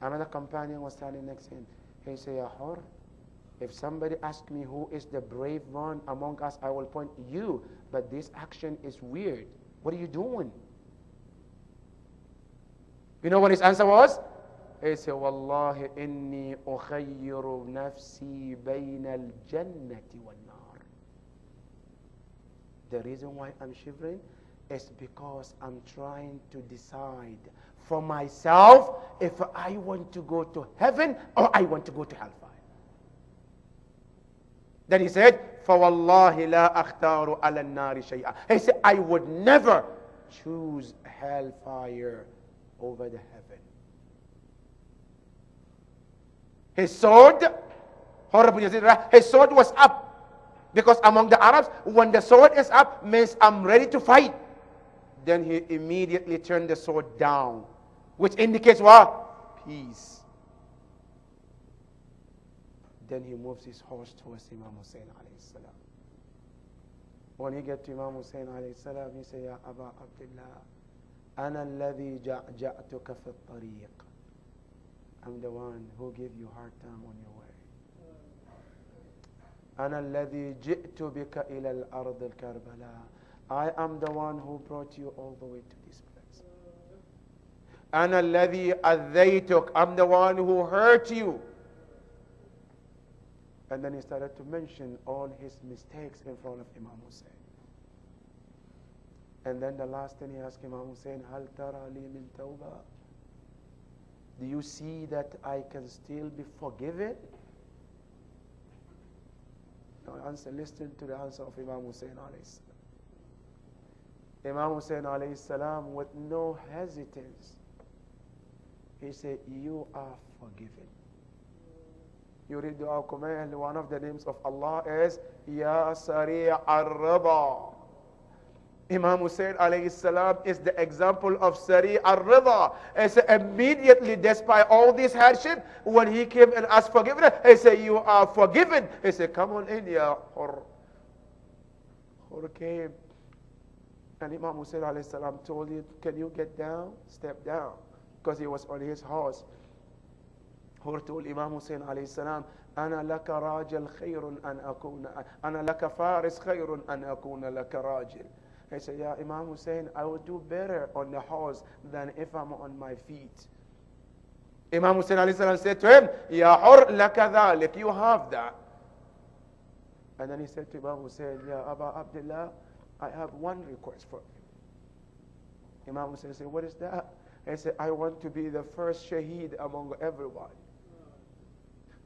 Another companion was standing next to him. He said, Ya Hur, if somebody asks me who is the brave one among us, I will point you. But this action is weird. What are you doing? You know what his answer was? He said, Wallahi inni ukhayyiru nafsi bayna al-jannati wal-nar. The reason why I'm shivering is because I'm trying to decide for myself if I want to go to heaven or I want to go to hellfire. Then he said, فَوَاللَّهِ لَا أَخْتَارُ عَلَى النَّارِ شَيْئًا. He said, I would never choose hellfire over the heaven. His sword, his sword was up. Because among the Arabs, when the sword is up, means I'm ready to fight. Then he immediately turned the sword down, which indicates what? Peace. Then he moves his horse towards Imam Hussein alayhi salam. When he gets to Imam Hussein alayhi salam, he says, Ya Aba Abdullah, أنا الذي جعجعتك في الطريق. I'm the one who gave you hard time on your way. أنا الذي جئت بك إلى الأرض الكربلاء. I am the one who brought you all the way to this place. أنا الذي أذيتك. I'm the one who hurt you. And then he started to mention all his mistakes in front of Imam Hussein. And then the last thing he asked Imam Hussein, هل ترى لي من توبة? Do you see that I can still be forgiven? Now answer, listen to the answer of Imam Hussein alayhi salam. Imam Hussein alayhi salam, with no hesitance, he said, you are forgiven. You read the Al-Quran, one of the names of Allah is Ya Sari' al-Rida. Imam Hussein alayhi salam is the example of Sari al-Rida. And so immediately, despite all this hardship, when he came and asked forgiveness, he said, you are forgiven. He said, come on in, ya Hur. Hur came. And Imam Hussein alayhi salam told him, can you get down? Step down. Because he was on his horse. Hur told Imam Hussein alayhi salam, أنا لك راجل خير أن أكون أنا لك فارس خير أن أكون لك راجل. He said, yeah, Imam Hussein, I would do better on the horse than if I'm on my feet. Imam Hussein alayhi salam said to him, Ya Hur laka dhalik, you have that. And then he said to Imam Hussein, Ya Aba Abdullah, I have one request for you. Imam Hussein said, what is that? He said, I want to be the first shaheed among everybody,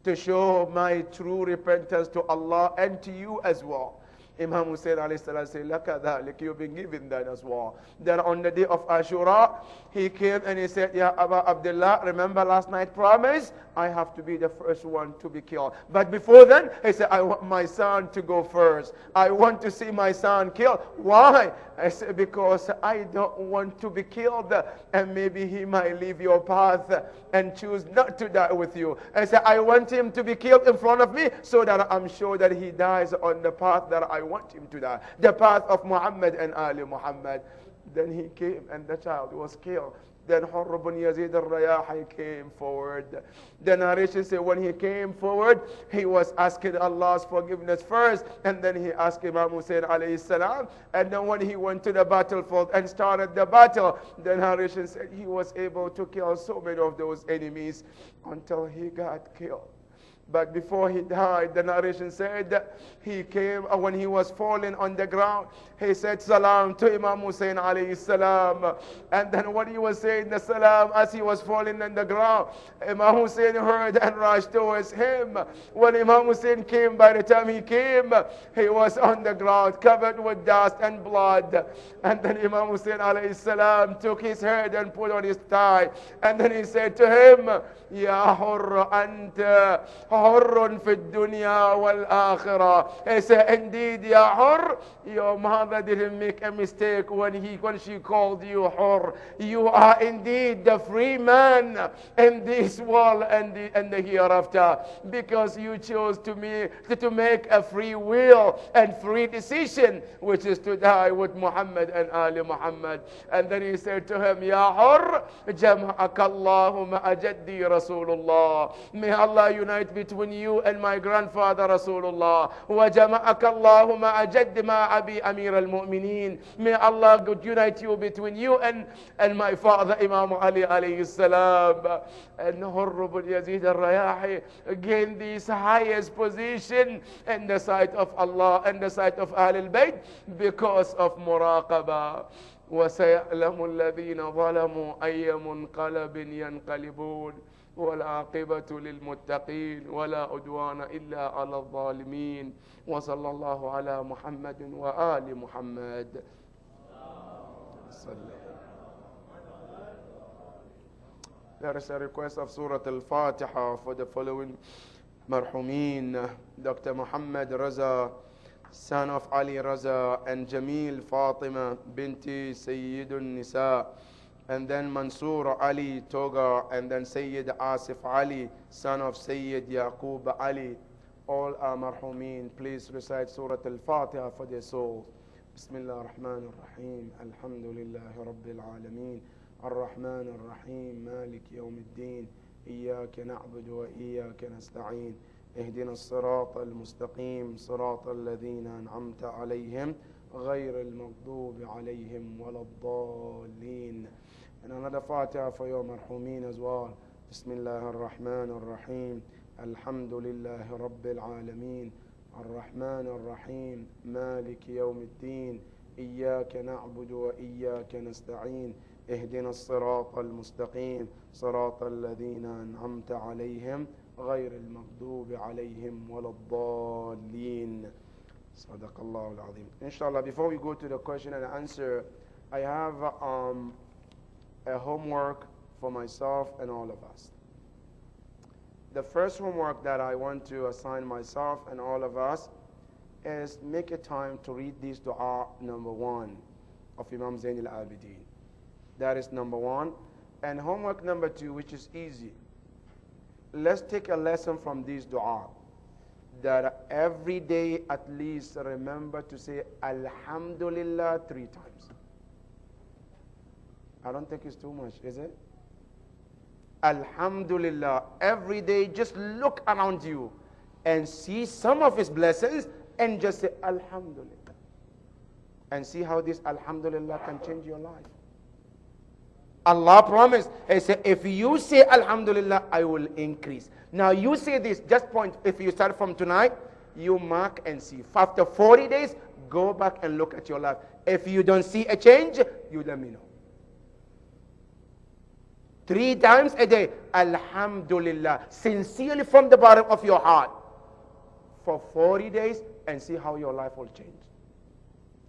to show my true repentance to Allah and to you as well. Imam Hussein alayhi salam said, Laka dhalik, you've been given that as well. Then on the day of Ashura, he came and he said, Ya Aba Abdullah, remember last night promise? I have to be the first one to be killed. But before then, he said, I want my son to go first. I want to see my son killed. Why? I said, because I don't want to be killed, and maybe he might leave your path and choose not to die with you. I said, I want him to be killed in front of me so that I'm sure that he dies on the path that I want him to die, the path of Muhammad and Ali Muhammad. Then he came and the child was killed. Then Hurr ibn Yazid al-Rayahi came forward. The narration says when he came forward, he was asking Allah's forgiveness first, and then he asked Imam Hussein alayhi salam. And then when he went to the battlefield and started the battle, the narration said he was able to kill so many of those enemies until he got killed. But before he died, the narration said that he came, when he was falling on the ground, he said salam to Imam Hussein alayhi salam. And then when he was saying the salam as he was falling on the ground, Imam Hussein heard and rushed towards him. When Imam Hussein came, by the time he came, he was on the ground covered with dust and blood. And then Imam Hussein alayhi salam took his head and put on his thigh. And then he said to him, Ya Hurr anta Hurrun fi dunya wal akhirah. He said, indeed, Ya Hurr, your mother didn't make a mistake when she called you Hurr. You are indeed the free man in this world and the hereafter, because you chose to make a free will and free decision, which is to die with Muhammad and Ali Muhammad. And then he said to him, Ya Hurr, jama'aka Allahu ma'a jaddi Rasulullah. May Allah unite between you and my grandfather Rasulullah. Wa jama'aka Allahu ma'a jaddi ma abi Amir al-Mu'mineen. May Allah unite you between you and my father Imam Ali alayhi salam. And Hurr ibn Yazid al-Rayahi gained this highest position in the sight of Allah and the sight of Ahlul Bayt because of muraqabah. وسيعلم الذين ظلموا أي منقلب ينقلبون والعاقبة للمتقين ولا عدوان إلا على الظالمين وصلى الله على محمد وآل محمد. There is a request of Surah Al-Fatiha for the following marhumin: Dr. Muhammad Raza, son of Ali Raza, and Jamil Fatima binti Sayyidun Nisa, and then Mansoor Ali Toga, and then Sayyid Asif Ali, son of Sayyid Yaqub Ali. All are marhumin. Please recite Surah Al-Fatiha for their souls. Bismillah ar-Rahman ar-Rahim. Alhamdulillah Rabbil Alameen. Ar-Rahman ar-Rahim. Malik Yawm al-Din. إياك نعبد وإياك نستعين. اهدنا الصراط المستقيم صراط الذين أنعمت عليهم غير المغضوب عليهم ولا الضالين. And another Fatiha for your marhumin as well. بسم الله الرحمن الرحيم. الحمد لله رب العالمين. الرحمن الرحيم. مالك يوم الدين. إياك نعبد وإياك نستعين. اهدنا الصراط المستقيم صراط الذين أنعمت عليهم غير المغضوب عليهم ولا الضالين. صدق الله العظيم. Inshallah, before we go to the question and answer, I have a homework for myself and all of us. The first homework that I want to assign myself and all of us is make a time to read this dua, number one. of Imam Zain al-Abidin. That is number one. And homework number two, which is easy. Let's take a lesson from this dua. That every day at least remember to say Alhamdulillah 3 times. I don't think it's too much, is it? Alhamdulillah. Every day just look around you and see some of his blessings and just say Alhamdulillah. And see how this Alhamdulillah can change your life. Allah promised, He said, if you say Alhamdulillah, I will increase. Now you say this, just point, if you start from tonight, you mark and see. After 40 days, go back and look at your life. If you don't see a change, you let me know. 3 times a day, Alhamdulillah, sincerely from the bottom of your heart, for 40 days, and see how your life will change.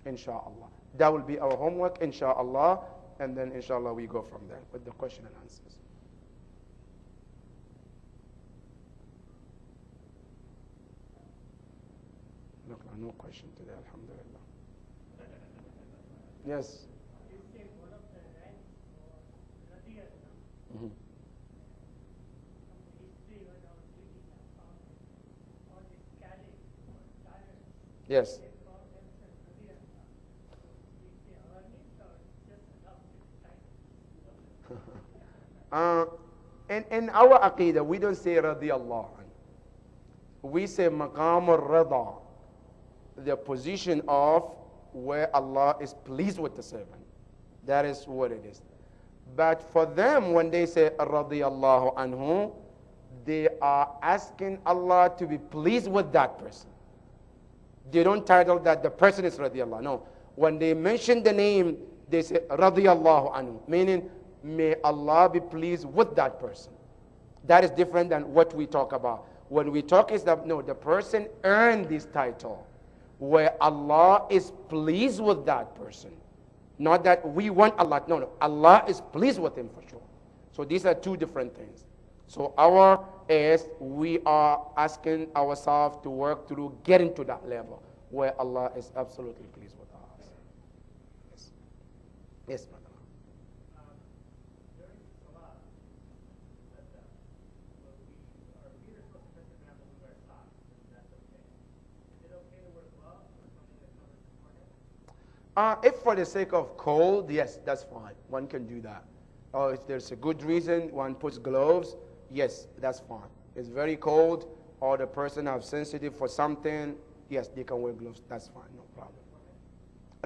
Insha'Allah. That will be our homework, insha'Allah, and then insha'Allah we go from there with the question and answers. Look, no question today, alhamdulillah. Yes. Mm-hmm. Yes. In our aqidah, we don't say radiyallahu anhu. We say maqam al-rida, the position of where Allah is pleased with the servant. That is what it is. But for them, when they say radiyallahu anhu, they are asking Allah to be pleased with that person. They don't title that the person is radiyallahu. No. When they mention the name, they say radiyallahu anhu, meaning may Allah be pleased with that person. That is different than what we talk about. When we talk is that, no, the person earned this title, where Allah is pleased with that person. Not that we want Allah. No, no. Allah is pleased with him for sure. So these are 2 different things. So our is we are asking ourselves to work through getting to that level where Allah is absolutely pleased with us. Yes. Yes, brother. If for the sake of cold, yes, that's fine. One can do that. Or if there's a good reason, one puts gloves, yes, that's fine. It's very cold, or the person is sensitive for something, yes, they can wear gloves. That's fine, no problem.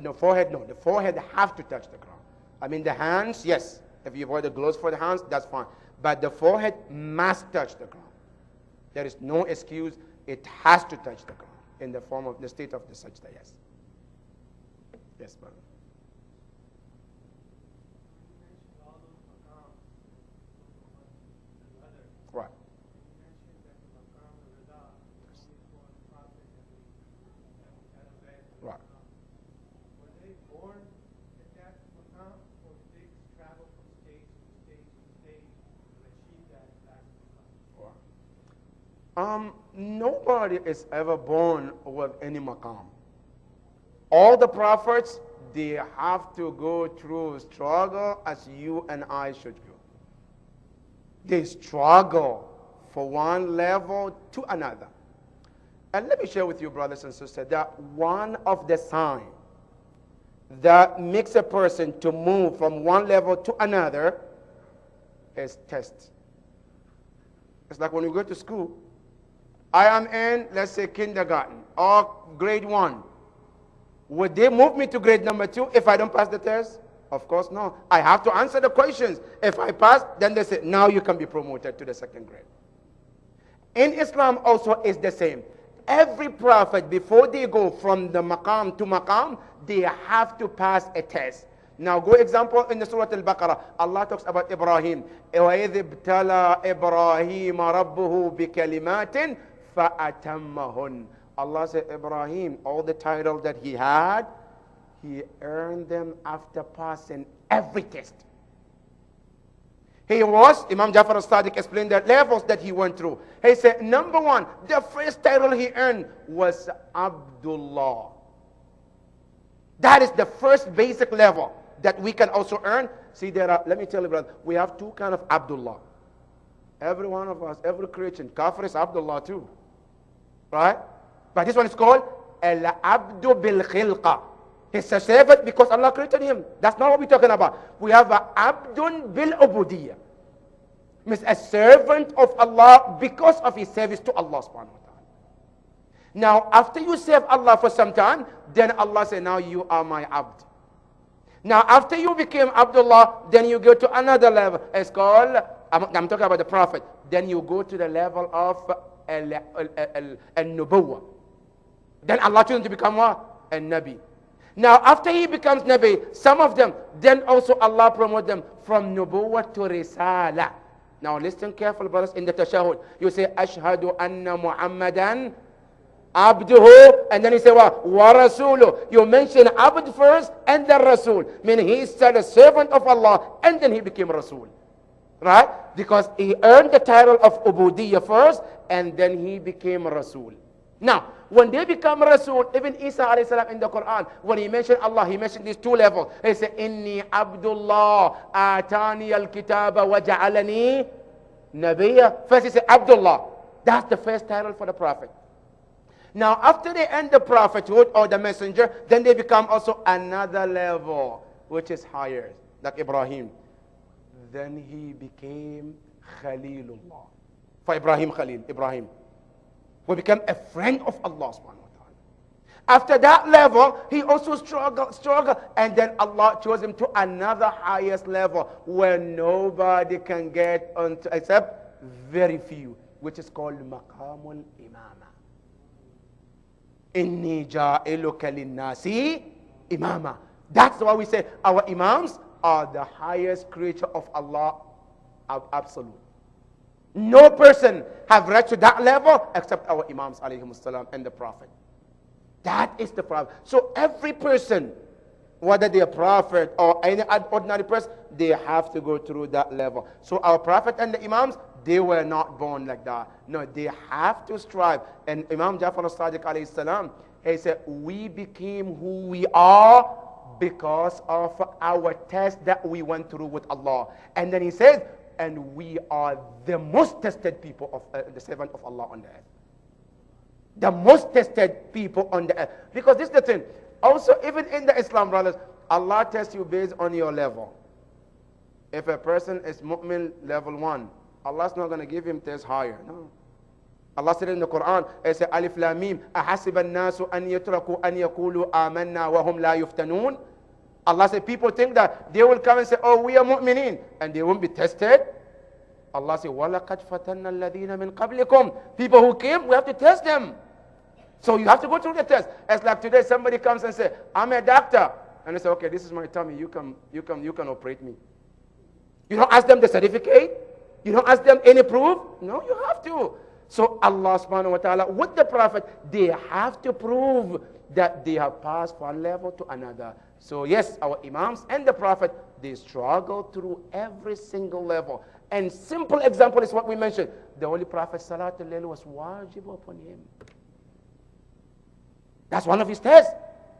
The forehead, no. The forehead have to touch the ground. I mean, the hands, yes. If you wear the gloves for the hands, that's fine. But the forehead must touch the ground. There is no excuse. It has to touch the ground in the form of the state of the sajda, yes. Yes, brother. Right. Right. Were they born at that maqam, or did they travel from stage to stage to stage to achieve that maqam? Nobody is ever born with any maqam. All the prophets, they have to go through struggle as you and I should go. They struggle from one level to another. And let me share with you, brothers and sisters, that one of the signs that makes a person to move from one level to another is test. It's like when you go to school. I am in, let's say, kindergarten or grade 1. Would they move me to grade number 2 if I don't pass the test? Of course no. I have to answer the questions. If I pass, then they say, now you can be promoted to the 2nd grade. In Islam also is the same. Every prophet, before they go from the maqam to maqam, they have to pass a test. Now go example in the Surah Al-Baqarah. Allah talks about Ibrahim. وَإِذِ ابْتَلَى إِبْرَاهِيمَ رَبُّهُ بِكَلِمَاتٍ فَأَتَمَّهُنْ. Allah said, Ibrahim, all the titles that he had, he earned them after passing every test. He was, Imam Jafar al-Sadiq explained the levels that he went through. He said, number 1, the first title he earned was Abdullah. That is the first basic level that we can also earn. See, let me tell you, brother, we have two kind of Abdullah. Every one of us, every Christian, Kafir is Abdullah too. Right? But this one is called Al-Abdu bil-Khilqa. He's a servant because Allah created him. That's not what we're talking about. We have a Abdun bil-Ubudiyya. Means a servant of Allah because of his service to Allah subhanahu wa ta'ala. Now, after you serve Allah for some time, then Allah says, now you are my Abd. Now, after you became Abdullah, then you go to another level. It's called, I'm talking about the Prophet. Then you go to the level of Al-Nubuwwah. Then Allah chose him to become what? A Nabi. Now, after he becomes Nabi, some of them, then also Allah promote them from Nubuwwah to Risala. Now, listen carefully, brothers, in the Tashahhud. You say, Ashhadu anna Muhammadan Abduhu, and then you say what? Wa Rasuluh. You mention Abd first and then Rasul. Meaning he said a servant of Allah and then he became Rasul. Right? Because he earned the title of Ubudiyyah first and then he became Rasul. Now, when they become Rasul, even Isa alayhi salam in the Quran, when he mentioned Allah, he mentioned these two levels. He said, Inni Abdullah atani al-kitaba wa ja'alani nabiyya. First he said, Abdullah. That's the first title for the Prophet. Now, after they end the prophethood or the messenger, then they become also another level, which is higher, like Ibrahim. Then he became Khalilullah. For Ibrahim, Khalil, Ibrahim. Will become a friend of Allah subhanahu wa ta'ala. After that level, he also struggled, and then Allah chose him to another highest level where nobody can get onto except very few, which is called Maqamul Imama. Inni ja'iluka linnasi imama. That's why we say our imams are the highest creature of Allah, absolute. No person have reached to that level except our imams alayhimus salam and the Prophet. That is the problem. So every person, whether they are prophet or any ordinary person, they have to go through that level. So our Prophet and the imams, they were not born like that. No, they have to strive. And Imam Jafar al-Sadiq alayhi salam, he said, we became who we are because of our test that we went through with Allah. And then he says, and we are the most tested people of the servant of Allah on the earth. The most tested people on the earth. Because this is the thing. Also, even in the Islam, brothers, Allah tests you based on your level. If a person is mu'min level 1, Allah's not going to give him test higher. No. Allah said in the Quran, it says, Alif Lam Mim, أَحَسِبَ النَّاسُ أَن يُتْرَكُوا أَن يَقُولُوا آمَنَّا وَهُمْ لَا يُفْتَنُونَ. Allah said, people think that they will come and say, oh, we are mu'mineen, and they won't be tested. Allah said, وَلَقَدْ فَتَنَّا الَّذِينَ مِنْ قَبْلِكُمْ. People who came, we have to test them. So you have to go through the test. It's like today, somebody comes and says, I'm a doctor. And they say, okay, this is my tummy, you can operate me. You don't ask them the certificate. You don't ask them any proof. No, you have to. So Allah subhanahu wa ta'ala, with the Prophet, they have to prove that they have passed from one level to another. So yes, our Imams and the Prophet, they struggle through every single level. And simple example is what we mentioned. The Holy Prophet Salatul Layl was wajib upon him. That's one of his tests.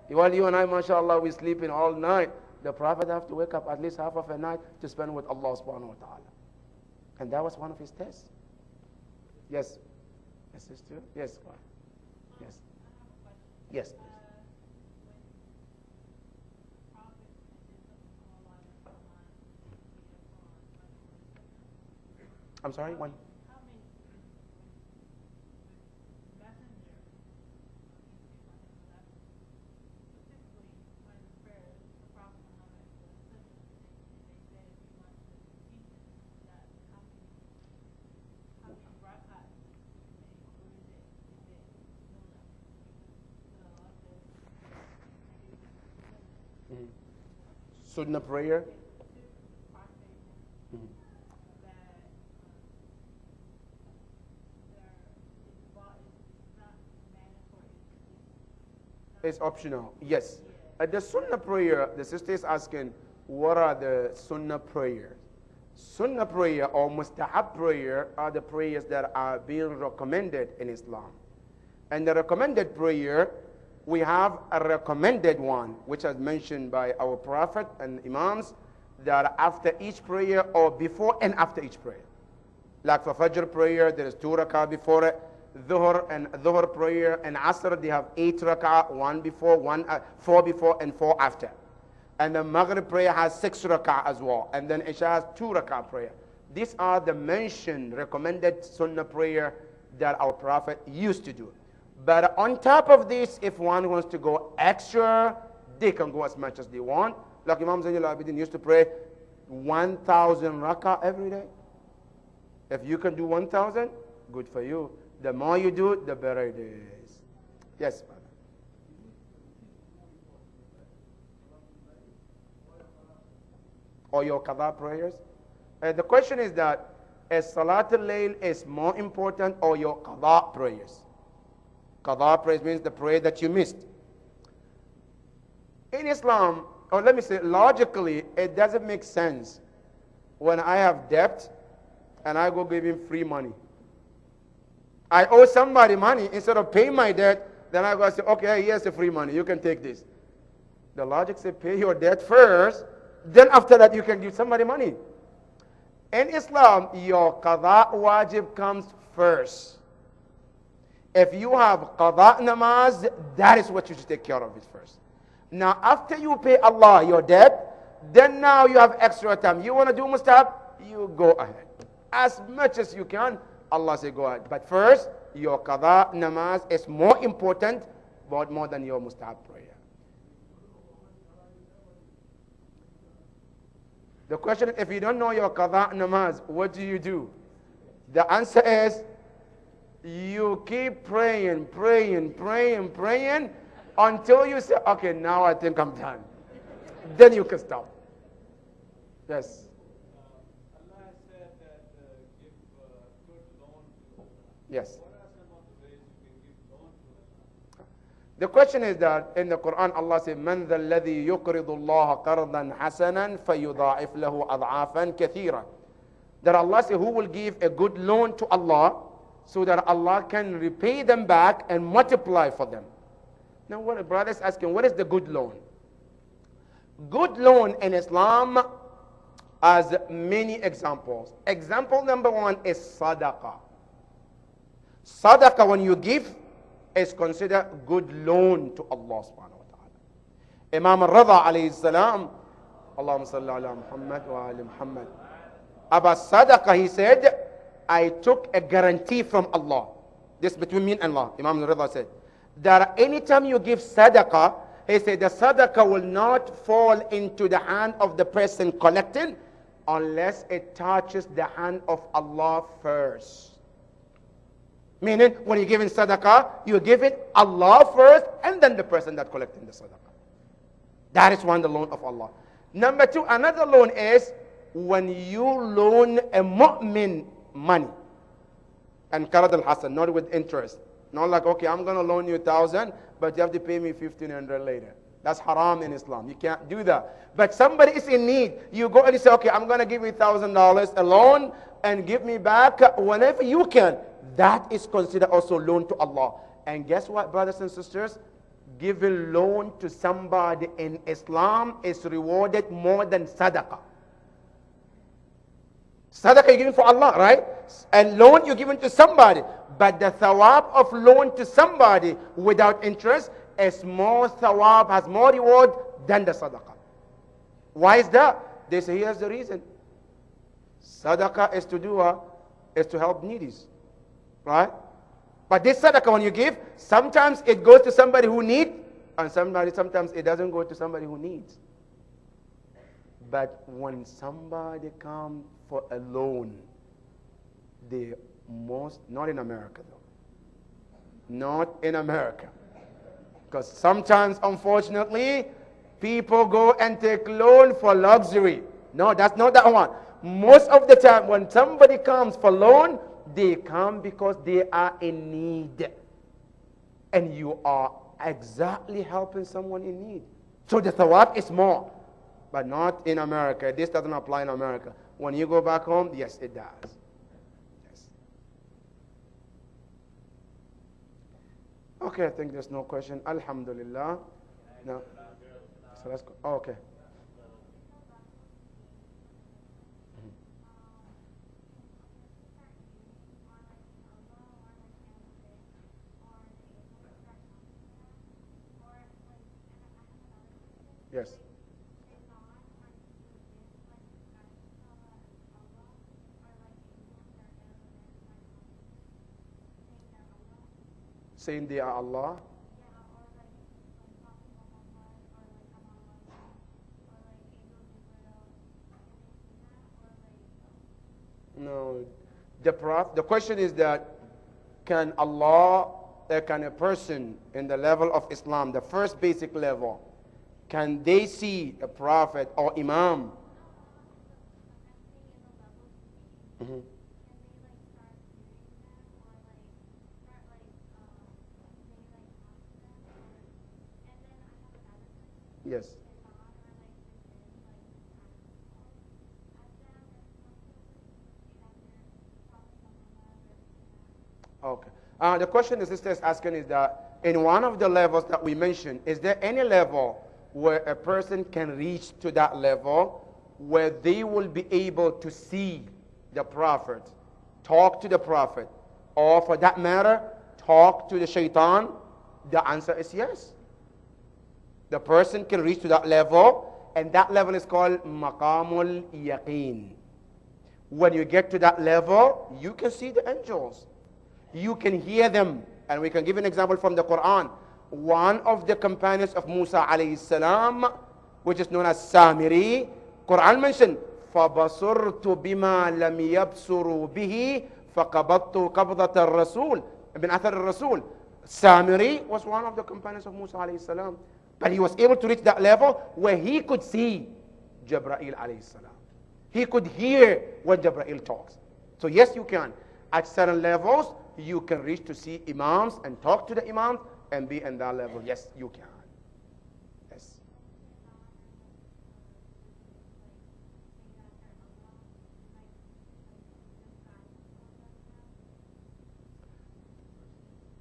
While you and I, mashallah, we sleeping all night, the Prophet have to wake up at least half of a night to spend with Allah subhanahu wa ta'ala. And that was one of his tests. Yes. Yes, sister? Yes. Yes. Yes. I'm sorry, when? Sunnah prayer. It's optional, yes. At the Sunnah prayer, the sister is asking, what are the Sunnah prayers? Sunnah prayer or Mustahab prayer are the prayers that are being recommended in Islam. And the recommended prayer we have a recommended one, which is mentioned by our Prophet and Imams, that after each prayer or before and after each prayer. Like for Fajr prayer, there is 2 rak'ah before it. Dhuhr prayer and Asr, they have 8 rak'ah, 1 before, 4 before, and 4 after. And the Maghrib prayer has 6 rak'ah as well. And then Isha has 2 rak'ah prayer. These are the mentioned recommended Sunnah prayer that our Prophet used to do. But on top of this, if one wants to go extra, they can go as much as they want. Like Imam Zainul Abidin used to pray 1,000 rak'ah every day. If you can do 1,000, good for you. The more you do, the better it is. Yes, brother. Or your qadha prayers. The question is that, is Salatul Layl is more important or your qadha prayers? Qadha prayers means the prayer that you missed. In Islam, or let me say, logically, it doesn't make sense when I have debt and I go give him free money. I owe somebody money, instead of paying my debt, then I go say, okay, here's the free money, you can take this. The logic says pay your debt first, then after that you can give somebody money. In Islam, your qadha wajib comes first. If you have qadha namaz, that is what you should take care of it first. Now, after you pay Allah your debt, then now you have extra time. You want to do mustahab? You go ahead. As much as you can, Allah say go ahead. But first, your qadha namaz is more important, but more than your mustahab prayer. The question is, if you don't know your qadha namaz, what do? The answer is, you keep praying until you say, okay, now I think I'm done. Then you can stop. Yes. Allah said that give good loan to Allah. Yes. What are some of the ways you can give loan to Allah? The question is that in the Quran, Allah says, "Man ذا الذي يقرض الله قرضا حسنا فيضاعف له أضعافا كثيرا." That Allah says, who will give a good loan to Allah so that Allah can repay them back and multiply for them. Now, what a brother is asking, what is the good loan? Good loan in Islam has many examples. Example number 1 is sadaqah. Sadaqah, when you give, is considered good loan to Allah subhanahu wa ta'ala. Imam al-Rida alayhi salam, Allahumma salli ala Muhammad wa ali Muhammad. About sadaqah, he said, I took a guarantee from Allah. This between me and Allah. Imam al-Rida said, that anytime you give sadaqah, he said the sadaqah will not fall into the hand of the person collecting unless it touches the hand of Allah first. Meaning, when you're giving sadaqah, you give it Allah first and then the person that collecting the sadaqah. That is one, the loan of Allah. Number 2, another loan is when you loan a mu'min money. And qarad al-hasan, not with interest. Not like, okay, I'm going to loan you 1,000, but you have to pay me 1,500 later. That's haram in Islam. You can't do that. But somebody is in need. You go and you say, okay, I'm going to give you $1,000 a loan and give me back whenever you can. That is considered also loan to Allah. And guess what, brothers and sisters? Giving loan to somebody in Islam is rewarded more than sadaqah. Sadaqah you're giving for Allah, right? And loan you're giving to somebody. But the thawab of loan to somebody without interest is more thawab, has more reward than the sadaqah. Why is that? They say, here's the reason. Sadaqah is to do is to help needies. Right? But this sadaqah, when you give, sometimes it goes to somebody who needs, and sometimes it doesn't go to somebody who needs. But when somebody comes for a loan, not in America though. Not in America. Because sometimes, unfortunately, people go and take loan for luxury. No, that's not that one. Most of the time, when somebody comes for loan, they come because they are in need. And you are exactly helping someone in need. So the thawab is more. But not in America. This doesn't apply in America. When you go back home, yes, it does. Yes. Okay, I think there's no question. Alhamdulillah. No. So let's go. Oh, okay. Yes. Saying they are Allah. No. The question is that can Allah, can a person in the level of Islam, the first basic level, can they see a prophet or imam? Mhm. Yes. Okay. The question the sister is asking is that in one of the levels that we mentioned, is there any level where a person can reach to that level where they will be able to see the prophet, talk to the prophet, or for that matter, talk to the shaitan? The answer is yes. The person can reach to that level, and that level is called maqamul yaqeen. When you get to that level, you can see the angels. You can hear them. And we can give an example from the Quran. One of the companions of Musa alayhi salam, which is known as Samiri, Quran mentioned, فَبَصُرْتُ بِمَا لَمْ يَبْصُرُوا بِهِ فَقَبَضْتُ قَبْضَةَ الرَّسُولِ Ibn Athar al-Rasul. Samiri was one of the companions of Musa alayhi salam. But he was able to reach that level where he could see Jibreel alayhi salam. He could hear when Jibreel talks. So yes, you can. At certain levels, you can reach to see imams and talk to the imams and be in that level. Yes, you can. Yes.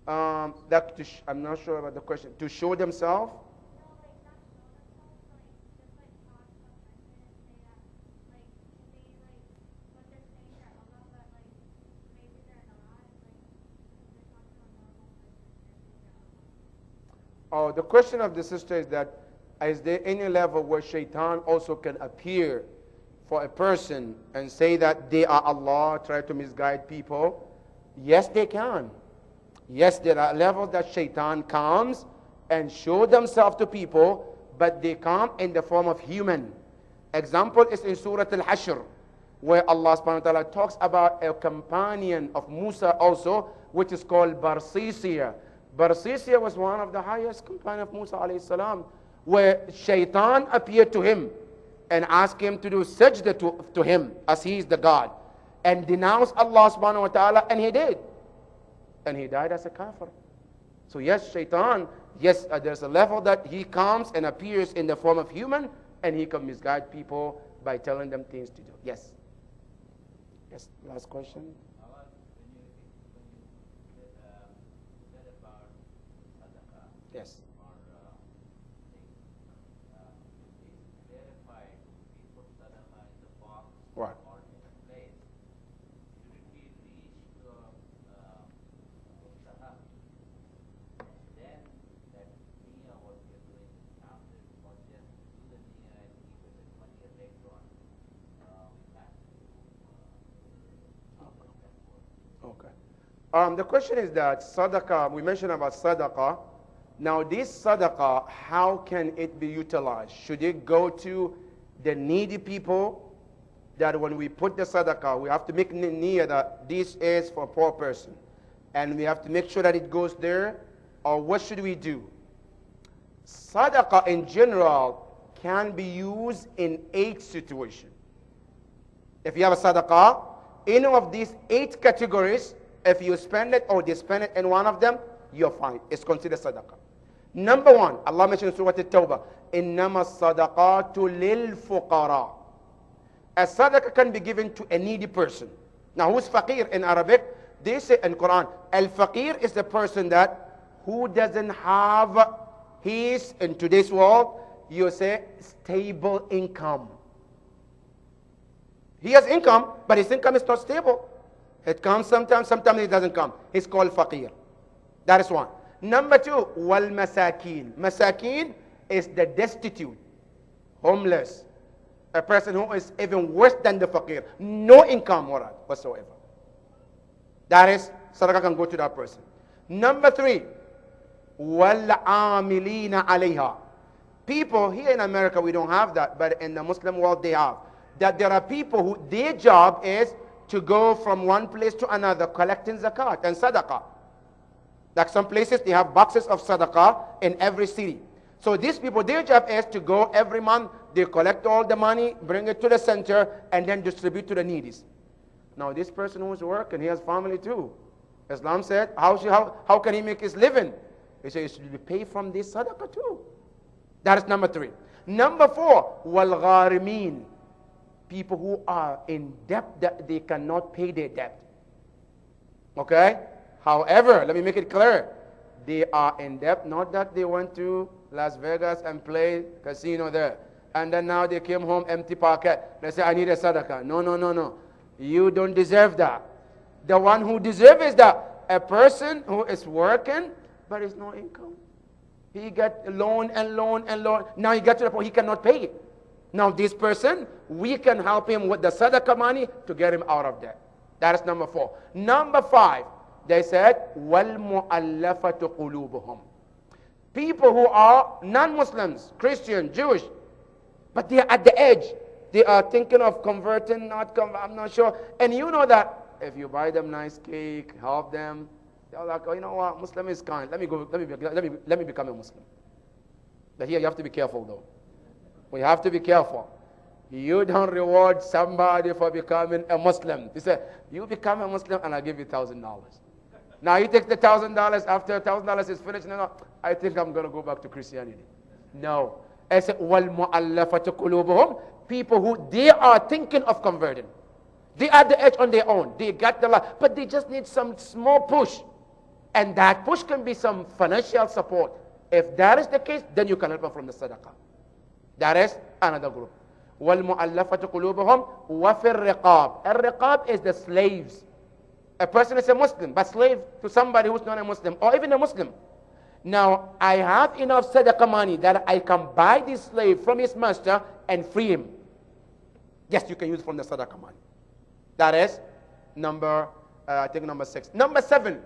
I'm not sure about the question. To show themselves? Oh, the question of the sister is that is there any level where shaitan also can appear for a person and say that they are Allah, try to misguide people? Yes, they can. Yes, there are levels that shaitan comes and show themselves to people, but they come in the form of human. Example is in Surah Al-Hashr, where Allah subhanahu wa ta'ala talks about a companion of Musa also, which is called Barsisiya. Barsisiya was one of the highest companions of Musa alayhi salam, where shaitan appeared to him and asked him to do sajda to him as he is the God and denounce Allah subhanahu wa ta'ala, and he did. And he died as a kafir. So yes, shaitan, yes, there's a level that he comes and appears in the form of human, and he can misguide people by telling them things to do. Yes. Yes, last question. Yes. What? Okay. The question is that sadaqah, we mentioned about sadaqah. Now this sadaqah, how can it be utilized? Should it go to the needy people? That when we put the sadaqah, we have to make niyyah that this is for a poor person. And we have to make sure that it goes there. Or what should we do? Sadaqah in general can be used in 8 situations. If you have a sadaqah, any of these 8 categories, if you spend it or they spend it in one of them, you're fine. It's considered sadaqah. Number 1, Allah mentioned in Surah At-Tawbah, إِنَّمَا الصَّدَقَاتُ لِلْفُقَرَاءِ. A sadaqah can be given to a needy person. Now, who's faqir in Arabic? They say in Quran, al-faqir is the person that who doesn't have his, in today's world, you say stable income. He has income, but his income is not stable. It comes sometimes, sometimes it doesn't come. He's called faqir. That is one. Number two, wal masakin. Masakin is the destitute, homeless, a person who is even worse than the faqir. No income whatsoever. That is, sadaqah can go to that person. Number three, wal amilina alayha. People here in America, we don't have that, but in the Muslim world they have. That there are people who their job is to go from one place to another collecting zakat and sadaqah. Like some places, they have boxes of sadaqah in every city. So these people, their job is to go every month, they collect all the money, bring it to the center, and then distribute to the needy. Now this person who's working, he has family too. Islam said, how can he make his living? He said, you should be paid from this sadaqah too. That is number three. Number four, wal gharimin. People who are in debt that they cannot pay their debt. Okay? However, let me make it clear. They are in debt, not that they went to Las Vegas and played casino there. And then now they came home empty pocket. They say, I need a sadaqah. No, no, no, no. You don't deserve that. The one who deserves is that a person who is working, but is no income. He get loan and loan and loan. Now he got to the point he cannot pay it. Now this person, we can help him with the sadaqah money to get him out of debt. That is number four. Number five, they said, وَالْمُؤَلَّفَةُ قُلُوبُهُمْ. People who are non-Muslims, Christian, Jewish, but they are at the edge. They are thinking of converting, I'm not sure. And you know that if you buy them nice cake, help them, they're like, oh, you know what, Muslim is kind. Let me become a Muslim. But here you have to be careful though. We have to be careful. You don't reward somebody for becoming a Muslim. You say, you become a Muslim and I'll give you $1,000. Now you take the $1,000, after $1,000 is finished, no, I think I'm going to go back to Christianity. No. I said, وَالْمُؤَلَّفَةُ قُلُوبُهُمْ. People who, they are thinking of converting. They are at the edge on their own. They got the life, but they just need some small push. And that push can be some financial support. If that is the case, then you can help them from the sadaqah. That is another group. وَالْمُؤَلَّفَةُ قُلُوبُهُمْ وَفِي الرِّقَابِ. Al-riqab is the slaves. A person is a Muslim, but slave to somebody who's not a Muslim, or even a Muslim. Now, I have enough sadaqah money that I can buy this slave from his master and free him. Yes, you can use it from the sadaqah money. That is number 6. Number 7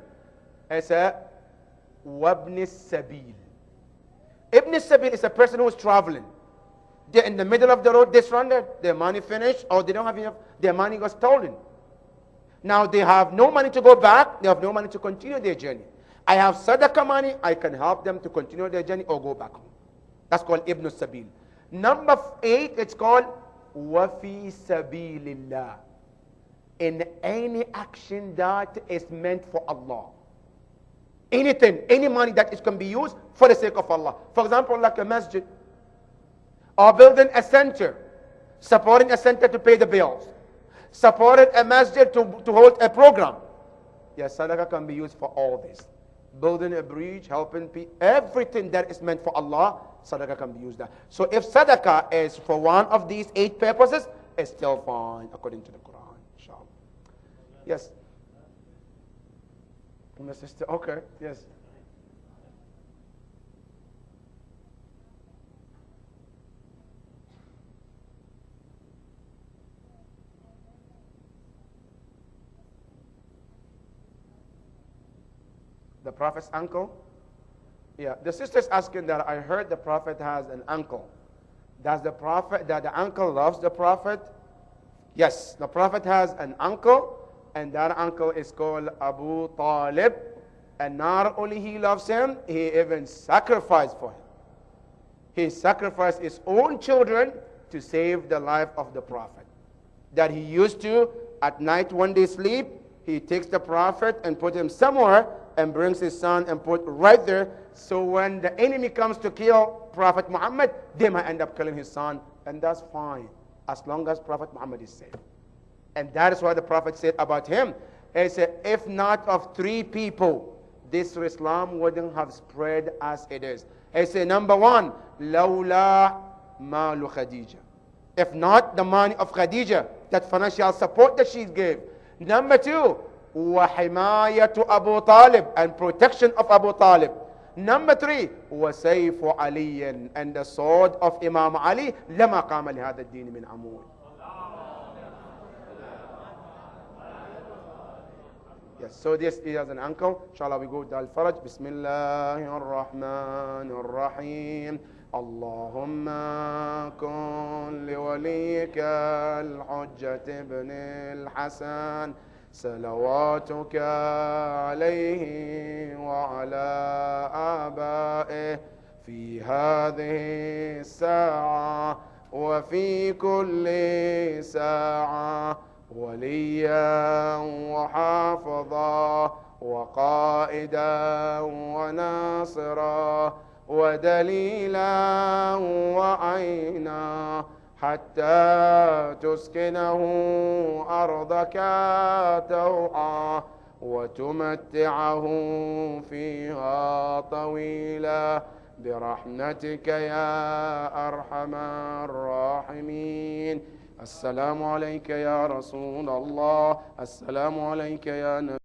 is a وَابْنِ السَّبِيلِ. Ibn Sabil is a person who is traveling. They're in the middle of the road, they stranded, their money finished, or they don't have enough, their money got stolen. Now they have no money to go back, they have no money to continue their journey. I have sadaqah money, I can help them to continue their journey or go back home. That's called Ibn Sabil. Number 8, it's called Wafi Sabilillah. In any action that is meant for Allah. Anything, any money that is can be used for the sake of Allah. For example, like a masjid, or building a center, supporting a center to pay the bills, supporting a masjid to hold a program. Yes, sadaqah can be used for all this. Building a bridge, helping people, everything that is meant for Allah, sadaqah can be used there. So if sadaqah is for one of these 8 purposes, it's still fine according to the Quran, inshallah. Yes. My sister, okay, yes. The Prophet's uncle? Yeah, the sister's asking that I heard the Prophet has an uncle. Does the Prophet, that the uncle loves the Prophet? Yes, the Prophet has an uncle, and that uncle is called Abu Talib. And not only he loves him, he even sacrificed for him. He sacrificed his own children to save the life of the Prophet. That he used to, at night when they sleep, he takes the Prophet and put him somewhere and brings his son and put right there. So when the enemy comes to kill Prophet Muhammad, they might end up killing his son. And that's fine, as long as Prophet Muhammad is safe. And that is why the Prophet said about him, he said, if not of 3 people this Islam wouldn't have spread as it is. He said, number one, لولا مال Khadija. If not the money of Khadija, that financial support that she gave. Number two, وحماية أبو طالب, and protection of Abu Talib. Number three, وسيف علي, and the sword of Imam Ali, لما قام لهذا الدين من عمود. Yes, so this is an uncle. Inshallah, we go to Al-Faraj. Bismillahir Rahmanir Rahim. Allahumma kun liwaliyika al-Hujjat ibn al-Hasan. صلواتك عليه وعلى آبائه في هذه الساعة وفي كل ساعة وليا وحافظا وقائدا وناصرا ودليلا وعينا حتى تسكنه أرضك توعا وتمتعه فيها طويلا برحمتك يا أرحم الراحمين. السلام عليك يا رسول الله. السلام عليك يا نبي